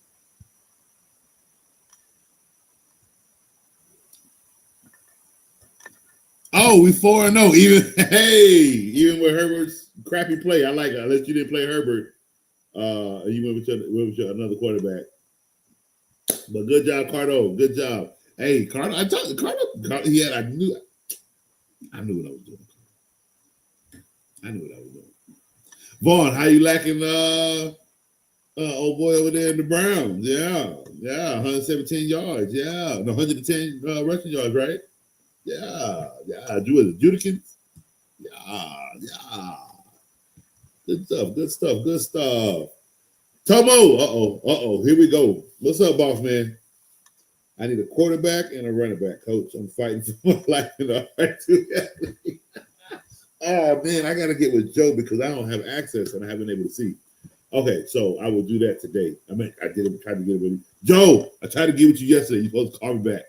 Oh, we 4-0. Even with Herbert's crappy play, I like it. Unless you didn't play Herbert, you went with another quarterback. But good job, Cardo. Good job. Hey, Cardo. I told Cardo. Yeah, I knew what I was doing. I knew what I was doing. Vaughn, how you lacking? Old boy over there in the Browns. Yeah, 117 yards. Yeah, no, 110 rushing yards, right? Yeah. Judikins. Yeah. Good stuff. Tomo. Here we go. What's up, boss man? I need a quarterback and a running back, coach. I'm fighting for my life in the heart. Oh man, I gotta get with Joe because I don't have access and I haven't been able to see. Okay, so I will do that today. I tried to get it with you. Joe, I tried to get with you yesterday. You're supposed to call me back.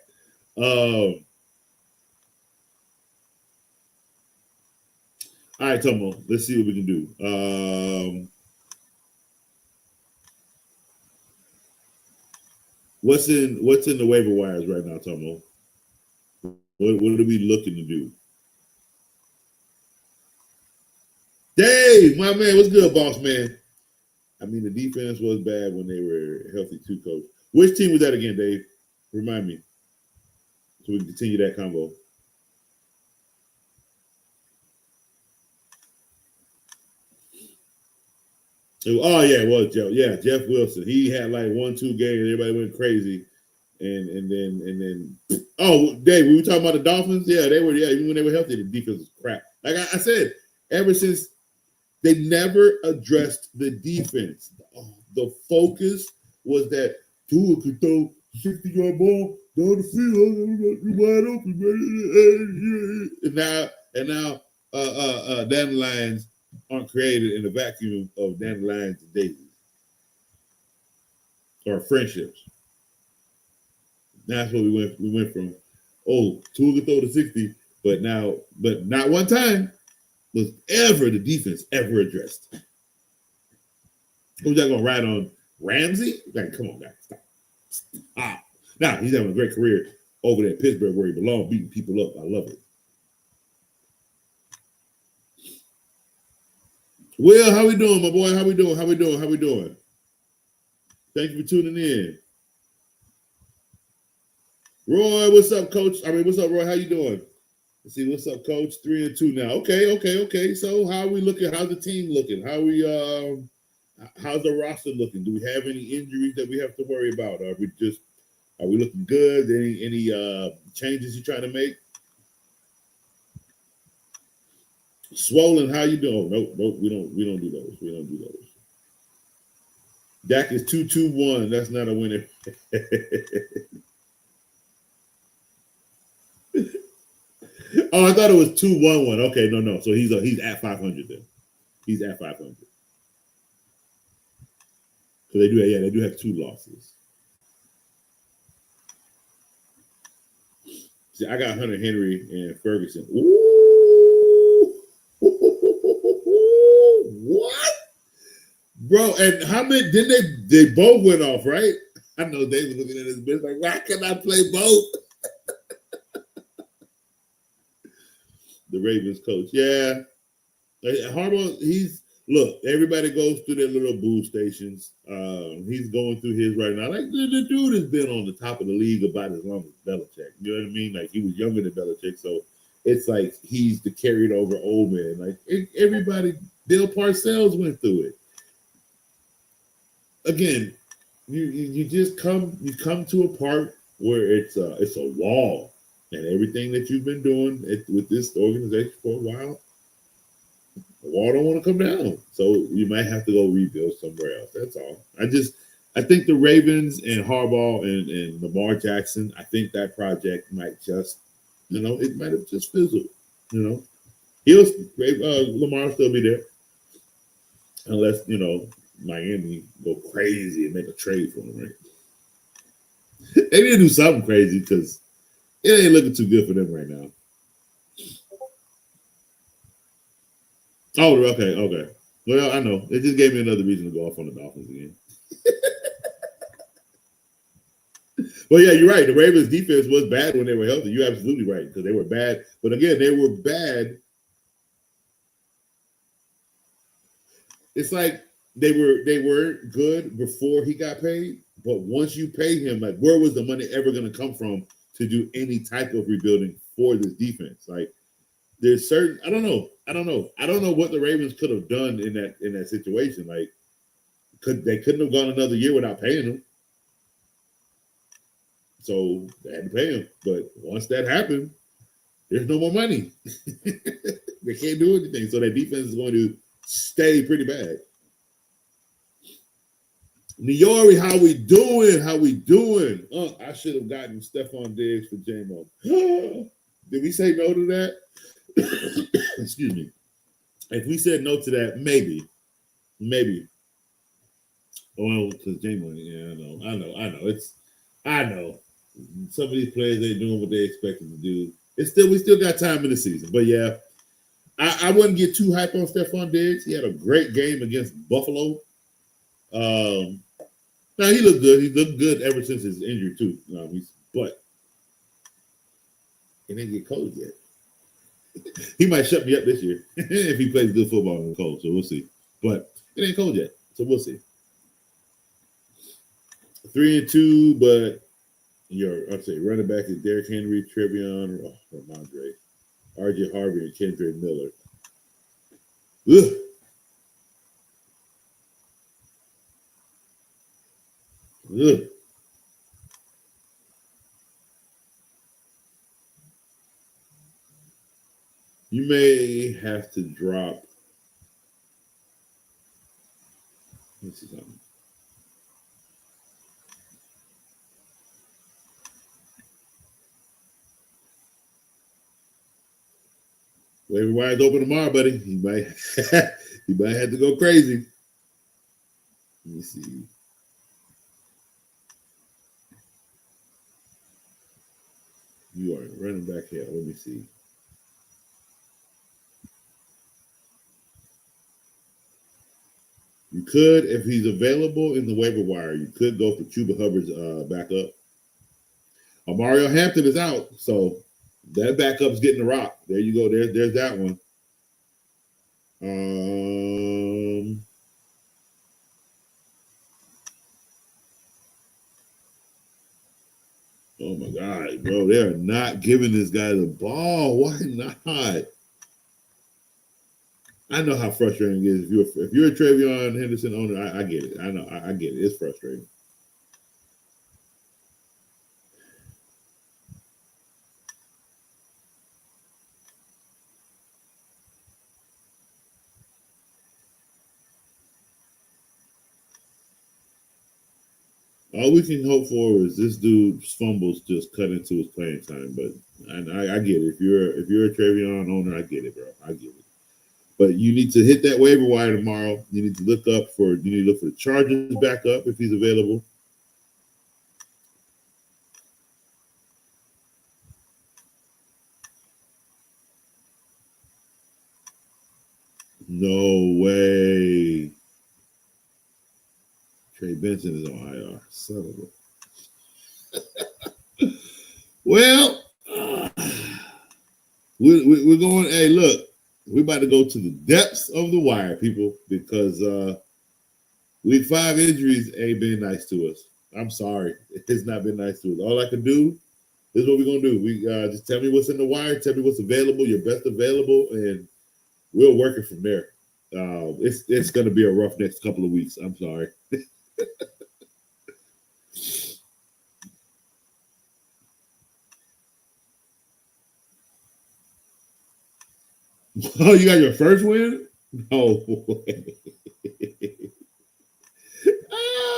All right, Tomo. Let's see what we can do. What's in the waiver wires right now, Tomo? What are we looking to do? Dave, my man, what's good, boss man? I mean, the defense was bad when they were healthy too, coach. Which team was that again, Dave? Remind me, so we can continue that combo. Oh yeah, it was Jeff. Yeah, Jeff Wilson. He had like 1-2 games. Everybody went crazy, and then. Oh, Dave, we were talking about the Dolphins. Yeah, they were. Yeah, even when they were healthy, the defense was crap. Like I said, ever since they never addressed the defense. The focus was that Tua could throw 60-yard ball down the field, wide open. And now, dandelions aren't created in a vacuum of dandelions and daisies or friendships. That's what we went from. Oh, Tua could throw the 60, but not one time was ever the defense ever addressed. Was that gonna ride on Ramsey? Like, come on, guys, stop. Now he's having a great career over there in Pittsburgh where he belongs, beating people up. I love it. Will, how we doing, my boy? How we doing? Thank you for tuning in. Roy, what's up, coach? What's up, Roy? How you doing? Let's see, what's up, coach? 3-2 now. Okay. So how are we looking? How's the team looking? How's the roster looking? Do we have any injuries that we have to worry about? Are we looking good? Any changes you're trying to make? Swollen, how you doing? Nope, we don't do those. Dak is 2-2-1. That's not a winner. Oh, I thought it was 2-1-1. Okay, no. So he's at 500 then. He's at 500. So they do have 2 losses. See, I got Hunter Henry and Ferguson. Ooh. What? Bro, and how many didn't they both went off, right? I know they were looking at this bitch like, why can't I play both? The Ravens coach. Yeah. Harbaugh, everybody goes through their little boo stations. He's going through his right now. Like, the dude has been on the top of the league about as long as Belichick. You know what I mean? Like, he was younger than Belichick, so it's like he's the carried over old man. Like, everybody, Bill Parcells went through it. Again, you come to a part where it's a wall. And everything that you've been doing with this organization for a while, the wall don't want to come down. So you might have to go rebuild somewhere else. That's all. I think the Ravens and Harbaugh and Lamar Jackson, I think that project might just, it might have just fizzled. He'll Lamar will still be there. Unless, Miami go crazy and make a trade for him, right? They need to do something crazy because it ain't looking too good for them right now. Oh, okay. Well, I know. It just gave me another reason to go off on the Dolphins again. Well, yeah, you're right. The Ravens defense was bad when they were healthy. You're absolutely right, because they were bad. But again, they were bad. It's like they were good before he got paid, but once you pay him, like, where was the money ever going to come from to do any type of rebuilding for this defense? Like, there's certain I don't know what the Ravens could have done in that situation. Like, they couldn't have gone another year without paying him, so they had to pay him. But once that happened, there's no more money. They can't do anything, so that defense is going to stay pretty bad. Niori, how we doing? Oh, I should have gotten Stephon Diggs for J-Mo. Did we say no to that? Excuse me. If we said no to that, maybe. Well, because J-Mo, yeah, I know. Some of these players ain't doing what they expected to do. We still got time in the season. But yeah, I wouldn't get too hyped on Stephon Diggs. He had a great game against Buffalo. Now he looked good. He looked good ever since his injury too. But it didn't get cold yet. He might shut me up this year if he plays good football in the cold. So we'll see. But it ain't cold yet. So we'll see. 3-2, but I'd say running back is Derrick Henry, Trevion, Ramondre, RJ Harvey, and Kendrick Miller. Ugh. Ugh. You may have to drop. Let me see something. Waiver wire's open tomorrow, buddy. He might have to go crazy. Let me see. You are running back here. Let me see. You could, if he's available in the waiver wire, you could go for Chuba Hubbard's backup. Mario Hampton is out, so that backup's getting the rock. There you go. There's that one. Oh my God, bro! They are not giving this guy the ball. Why not? I know how frustrating it is. If you're a Trevion Henderson owner, I get it. I know, I get it. It's frustrating. All we can hope for is this dude's fumbles just cut into his playing time. But I get it. If you're a Trevion owner, I get it, bro. I get it. But you need to hit that waiver wire tomorrow. You need to look for the Chargers backup if he's available. No way. Trey Benson is on IR. Son of a. Well, we're going. Hey, look, we're about to go to the depths of the wire, people, because week 5 injuries ain't been nice to us. I'm sorry, it's not been nice to us. All I can do is what we're gonna do. We just tell me what's in the wire, tell me what's available, your best available, and we'll work it from there. It's gonna be a rough next couple of weeks. I'm sorry. Oh, you got your first win? No way.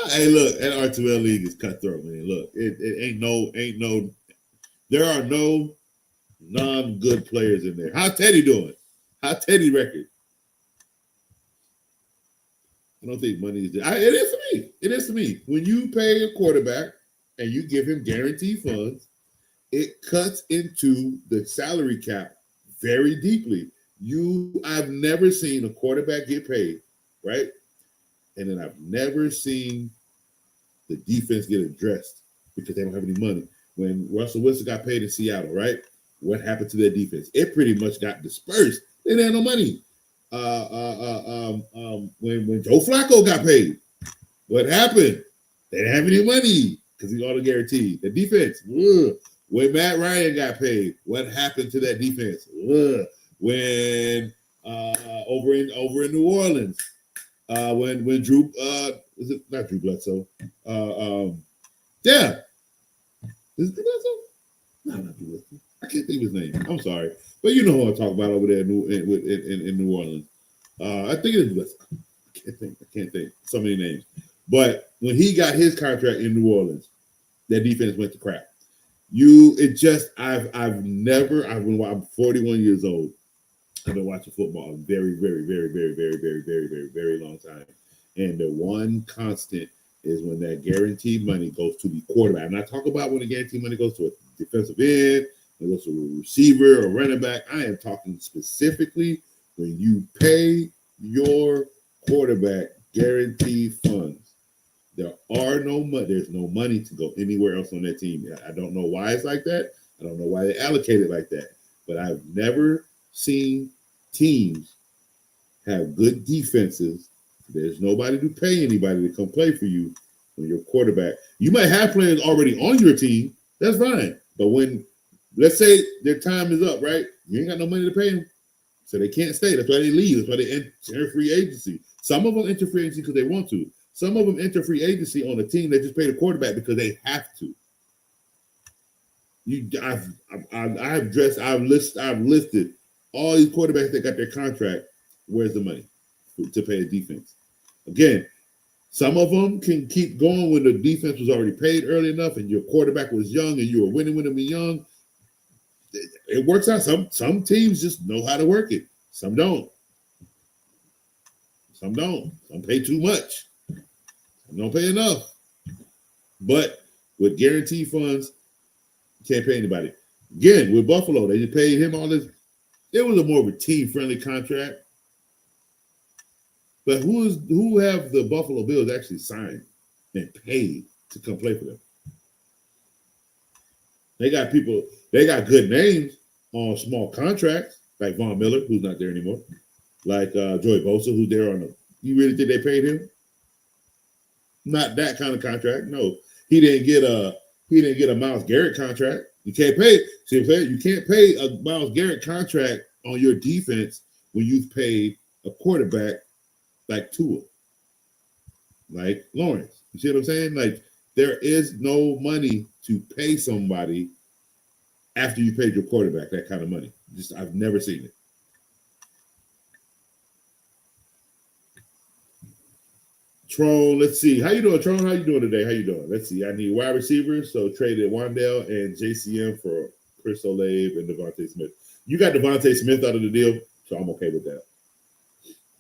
Hey, look, that R2L league is cutthroat, man. Look, it ain't no. There are no non-good players in there. How's Teddy doing? How's Teddy record? I don't think money is. It is to me. It is to me. When you pay a quarterback and you give him guaranteed funds, it cuts into the salary cap very deeply. I've never seen a quarterback get paid, right? And then I've never seen the defense get addressed because they don't have any money. When Russell Wilson got paid in Seattle, right? What happened to their defense? It pretty much got dispersed. They didn't have no money. When Joe Flacco got paid, what happened? They didn't have any money because he's auto guaranteed. The defense, ugh. When Matt Ryan got paid, what happened to that defense? Ugh. When over in New Orleans, when Drew is it not Drew Bledsoe? Yeah, is it Drew Bledsoe? No, not Drew Bledsoe. I can't think of his name. I'm sorry, but you know who I'm talking about over there in New Orleans. I think it is Bledsoe. I can't think. So many names. But when he got his contract in New Orleans, that defense went to crap. I'm 41 years old. I've been watching football a very, very, very, very, very, very, very, very, very long time. And the one constant is when that guaranteed money goes to the quarterback. I'm not talking about when the guaranteed money goes to a defensive end, it goes to a receiver or running back. I am talking specifically when you pay your quarterback guaranteed funds. There's no money to go anywhere else on that team. I don't know why it's like that. I don't know why they allocate it like that. But I've never seen teams have good defenses. There's nobody to pay anybody to come play for you when your quarterback. You might have players already on your team. That's fine. But when, let's say their time is up, right? You ain't got no money to pay them. So they can't stay. That's why they leave. That's why they enter free agency. Some of them enter free agency because they want to. Some of them enter free agency on a team that just paid a quarterback because they have to. I've listed all these quarterbacks that got their contract. Where's the money to pay a defense? Again, some of them can keep going when the defense was already paid early enough and your quarterback was young and you were winning with him young. It works out. Some teams just know how to work it. Some don't. Some pay too much. Some don't pay enough. But with guaranteed funds, you can't pay anybody. Again, with Buffalo, they just paid him all this. It was a more of a team-friendly contract. But who have the Buffalo Bills actually signed and paid to come play for them? They got good names on small contracts, like Von Miller, who's not there anymore, like Joey Bosa, who's there on the. You really think they paid him? Not that kind of contract. No, he didn't get a Myles Garrett contract. You can't pay. See what I'm saying? You can't pay a Myles Garrett contract on your defense when you've paid a quarterback like Tua, like Lawrence. You see what I'm saying? Like there is no money to pay somebody after you paid your quarterback that kind of money. I've never seen it. Tron, let's see. How you doing, Tron? How you doing today? How you doing? Let's see. I need wide receivers, so traded Wandale and JCM for Chris Olave and Devontae Smith. You got Devontae Smith out of the deal, so I'm okay with that.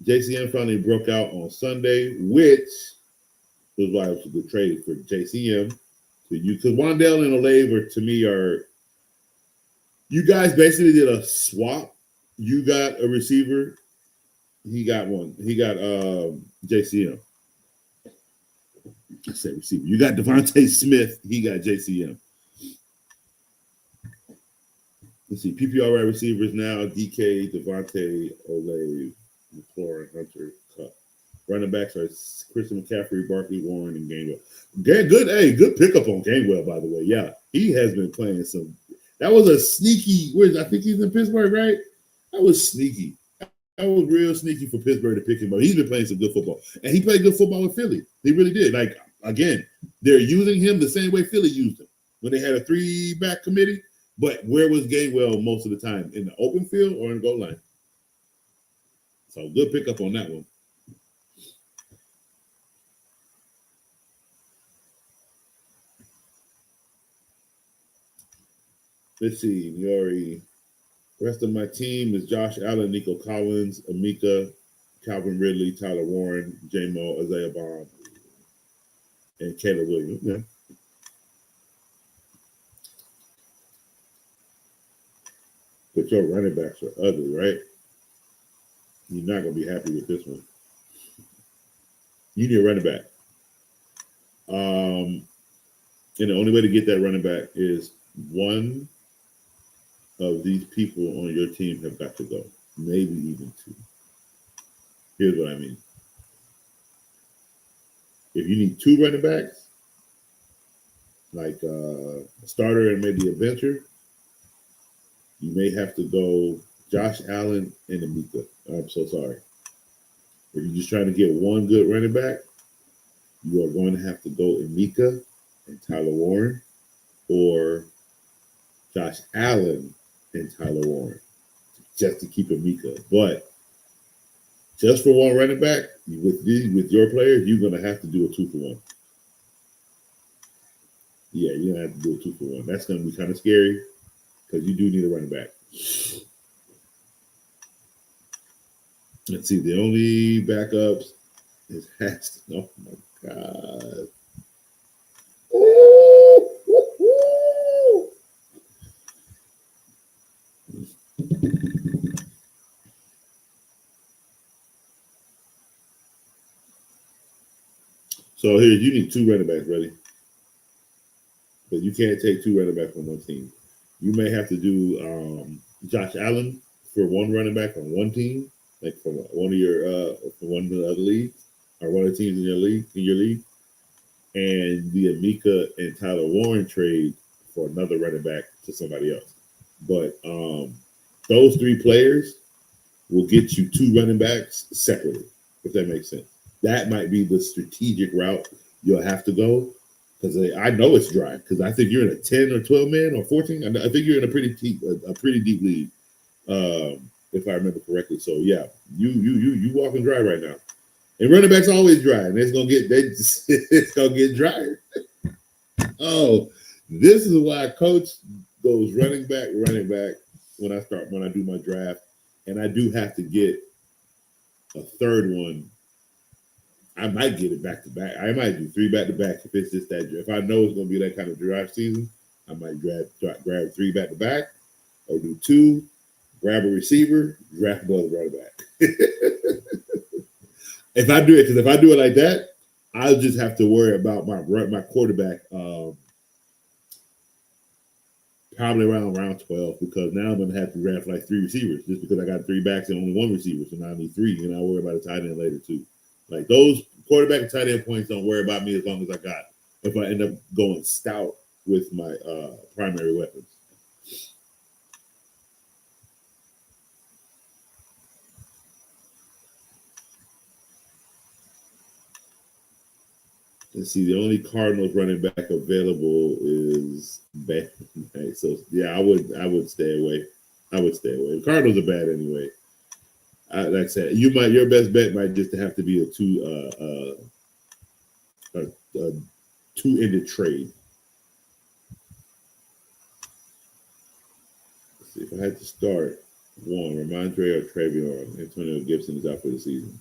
JCM finally broke out on Sunday, which was why it was a good trade for JCM to you. Because Wandale and Olave to me are, you guys basically did a swap. You got a receiver. He got one. He got JCM. I said receiver. You got Devontae Smith. He got JCM. Let's see. PPR wide receivers now. DK, Devontae, Olave, McLaurin, Hunter, Cup. Running backs are Christian McCaffrey, Barkley, Warren, and Gainwell. Good pickup on Gainwell, by the way. Yeah, he has been playing some. That was a sneaky. I think he's in Pittsburgh, right? That was sneaky. That was real sneaky for Pittsburgh to pick him up. He's been playing some good football. And he played good football with Philly. He really did. Like, again, they're using him the same way Philly used him when they had a 3-back committee. But where was Gainwell most of the time? In the open field or in the goal line? So good pickup on that one. Let's see, Yori. The rest of my team is Josh Allen, Nico Collins, Amika, Calvin Ridley, Tyler Warren, J-Mo, Isaiah Bond, and Caleb Williams. Yeah. But your running backs are ugly, right? You're not going to be happy with this one. You need a running back. And the only way to get that running back is one of these people on your team have got to go. Maybe even two. Here's what I mean. If you need two running backs, like a starter and maybe a bencher, you may have to go Josh Allen and Amika. I'm so sorry. If you're just trying to get one good running back, you are going to have to go Amika and Tyler Warren, or Josh Allen and Tyler Warren, just to keep Amika. But just for one running back, with your players, you're going to have to do a 2-for-1. Yeah, you're going to have to do a 2-for-1. That's going to be kind of scary because you do need a running back. Let's see. The only backups is Haston. Oh, my God. Ooh, woo-hoo. So here, you need two running backs, ready? But you can't take two running backs on one team. You may have to do Josh Allen for one running back on one team, like from one of your from one of the other leagues or one of the teams in your league, and the Amika and Tyler Warren trade for another running back to somebody else. But those three players will get you two running backs separately, if that makes sense. That might be the strategic route you'll have to go, because I know it's dry, because I think you're in a 10 or 12 man or 14. I think you're in a pretty deep league, if I remember correctly. So yeah, you walking dry right now, and running backs always dry, and it's gonna get drier. Oh, this is why Coach goes running back when I do my draft, and I do have to get a third one. I might get it back to back. I might do 3 back to back if it's just that. If I know it's going to be that kind of draft season, I might grab 3 back to back, or do 2, grab a receiver, draft another running back. If I do it like that, I'll just have to worry about my quarterback probably around round 12, because now I'm going to have to draft like 3 receivers just because I got 3 backs and only 1 receiver, so now I need 3, and I'll worry about a tight end later too. Like those quarterback and tight end points don't worry about me as long as I got. If I end up going stout with my primary weapons. Let's see. The only Cardinals running back available is bad. So yeah, I would stay away. The Cardinals are bad anyway. Like I said, your best bet might just have to be a two-ended trade. Let's see, if I had to start one, Ramondre or Travion, Antonio Gibson is out for the season.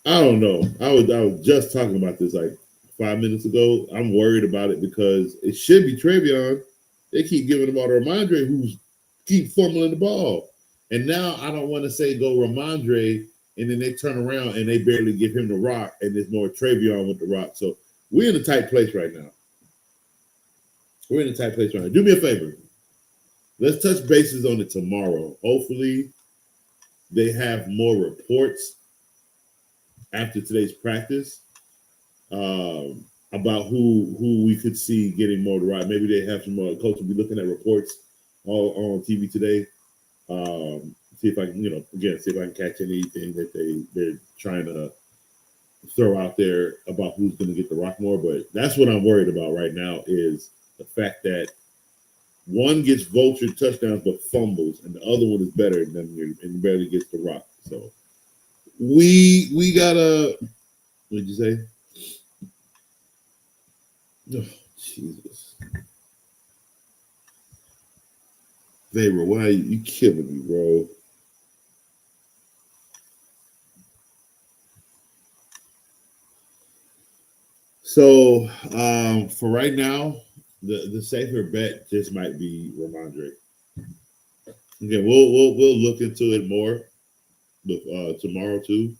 I don't know. I was just talking about this like 5 minutes ago. I'm worried about it because it should be Travion. They keep giving the ball to Ramondre, who's keep fumbling the ball. And now I don't want to say go Ramondre, and then they turn around and they barely give him the rock, and there's more Travion with the rock. So we're in a tight place right now. Do me a favor. Let's touch bases on it tomorrow. Hopefully they have more reports after today's practice about who we could see getting more to rock. Maybe they have some more. Coach will be looking at reports all on TV today. See if I can catch anything that they're trying to throw out there about who's going to get the rock more. But that's what I'm worried about right now, is the fact that one gets vulture touchdowns but fumbles, and the other one is better than and barely gets the rock. So we gotta. What'd you say? Oh, Jesus. Vabra, why are you killing me, bro? So for right now, the safer bet just might be Ramondre. Again, we'll look into it more tomorrow too.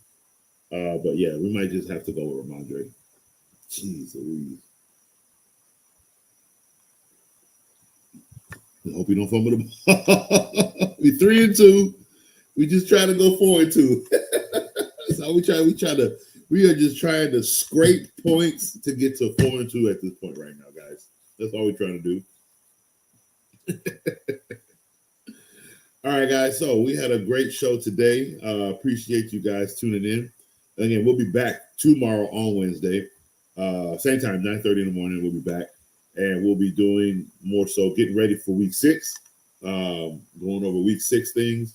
But yeah, we might just have to go with Ramondre. Jeez Louise. I hope you don't fumble the ball. We 3-2. We just try to go 4-2. So we are just trying to scrape points to get to 4-2 at this point right now, guys. That's all we're trying to do. All right, guys. So we had a great show today. Appreciate you guys tuning in. Again, we'll be back tomorrow on Wednesday. Same time, 9:30 in the morning. We'll be back. And we'll be doing more so getting ready for week 6, going over week 6 things.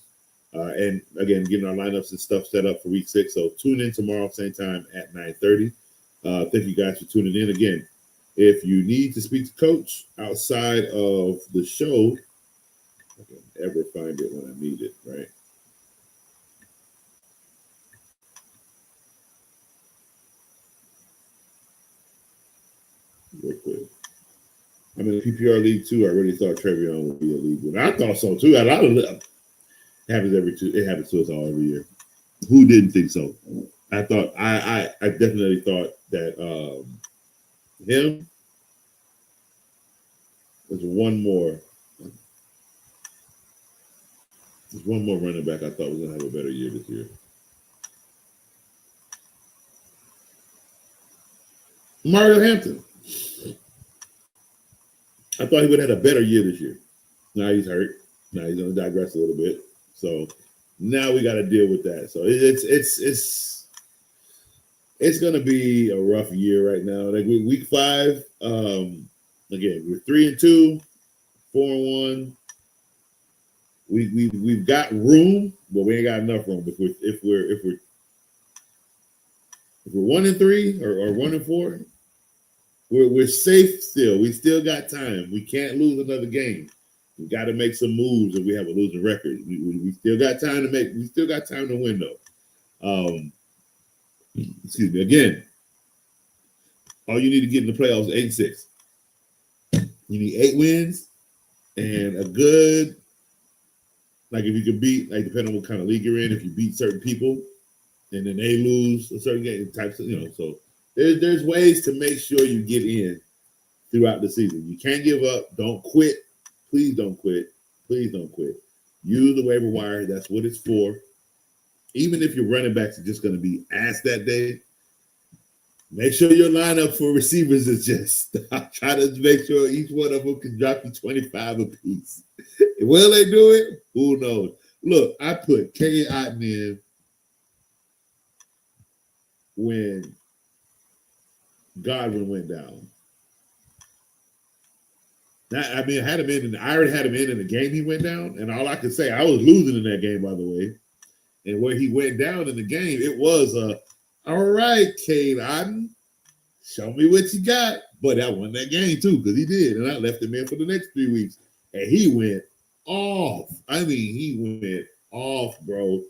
And again, getting our lineups and stuff set up for week 6. So tune in tomorrow, same time at 9:30. Thank you guys for tuning in. Again, if you need to speak to Coach outside of the show, I can ever find it when I need it, right? Real quick. I'm in the PPR league too. I really thought Trevion would be a league winner. I thought so too. It happens to us all every year. Who didn't think so? I definitely thought that him. There's one more running back I thought was gonna have a better year this year. Mario Hampton. I thought he would have had a better year this year. Now he's hurt. Now he's going to digress a little bit. So now we got to deal with that. So it's going to be a rough year right now. Like week 5, again, we're 3-2, 4-1. We've got room, but we ain't got enough room. If we're 1-3 or 1-4. We're safe still. We still got time. We can't lose another game. We got to make some moves if we have a losing record. We still got time to make. We still got time to win though. Excuse me. Again, all you need to get in the playoffs is 8-6. You need 8 wins and a good. Like if you can beat, like depending on what kind of league you're in, if you beat certain people, and then they lose a certain game, types of so. There's ways to make sure you get in throughout the season. You can't give up. Don't quit. Please don't quit. Please don't quit. Use the waiver wire. That's what it's for. Even if your running backs are just going to be ass that day, make sure your lineup for receivers is just try to make sure each one of them can drop you 25 apiece. Will they do it? Who knows? Look, I put K. Otten in when Godwin went down. I had him in, and I already had him in the game he went down. And all I could say, I was losing in that game, by the way. And where he went down in the game, it was all right, Cade Otten, show me what you got. But I won that game too, because he did. And I left him in for the next 3 weeks. And he went off. I mean, he went off, bro.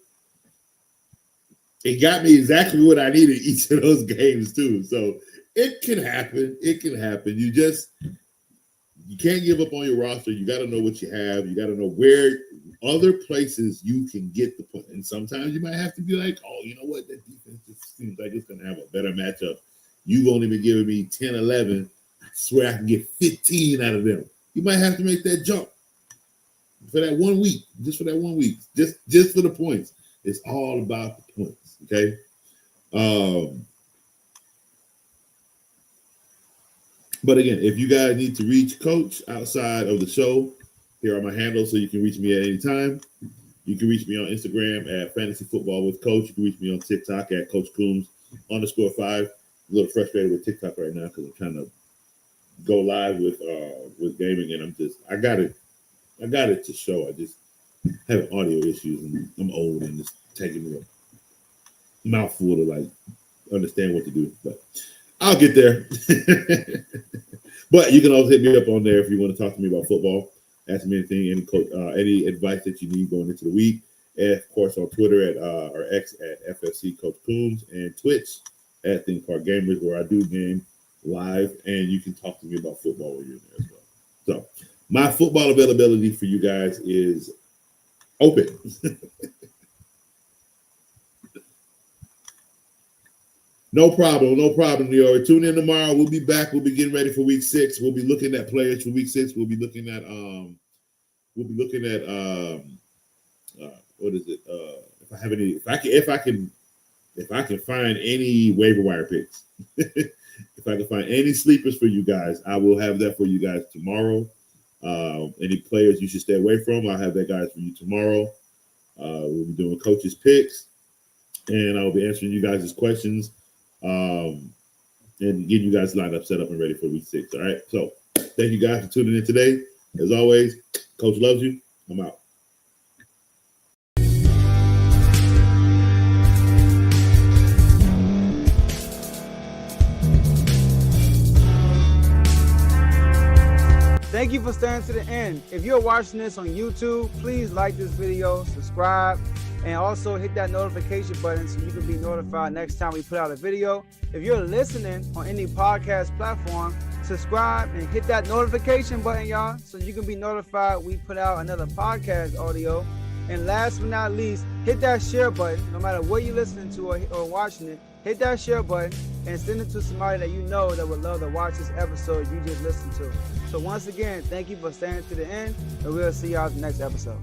It got me exactly what I needed each of those games too. So it can happen. It can happen. You can't give up on your roster. You got to know what you have. You got to know where other places you can get the point. And sometimes you might have to be like, oh, you know what? That defense just seems like it's going to have a better matchup. You've only been giving me 10, 11. I swear I can get 15 out of them. You might have to make that jump for that 1 week, just for that 1 week, just for the points. It's all about the points, okay? But again, if you guys need to reach Coach outside of the show, here are my handles so you can reach me at any time. You can reach me on Instagram at Fantasy Football with Coach. You can reach me on TikTok at Coach Coombs _5. I'm a little frustrated with TikTok right now because I'm trying to go live with gaming, and I got it to show. I just have audio issues, and I'm old, and it's taking me a mouthful to like understand what to do. But I'll get there. But you can also hit me up on there if you want to talk to me about football. Ask me anything, any advice that you need going into the week. And of course, on Twitter or X at FFC Coach Coombs, and Twitch at Theme Park Gamers, where I do game live, and you can talk to me about football when you're in there as well. So my football availability for you guys is open. No problem, Leora. Tune in tomorrow. We'll be back. We'll be getting ready for week 6. We'll be looking at players for week 6. We'll be looking at what is it? If I can find any waiver wire picks, if I can find any sleepers for you guys, I will have that for you guys tomorrow. Any players you should stay away from, I'll have that guys for you tomorrow. We'll be doing coaches picks, and I'll be answering you guys' questions. And getting you guys lined up, set up, and ready for week 6. All right. So thank you guys for tuning in today. As always, Coach loves you. I'm out. Thank you for staying to the end. If you're watching this on YouTube, please like this video, subscribe, and also hit that notification button so you can be notified next time we put out a video. If you're listening on any podcast platform, subscribe and hit that notification button, y'all, so you can be notified we put out another podcast audio. And last but not least, hit that share button. No matter what you're listening to or watching it, hit that share button and send it to somebody that you know that would love to watch this episode you just listened to. So once again, thank you for staying to the end, and we'll see y'all in the next episode.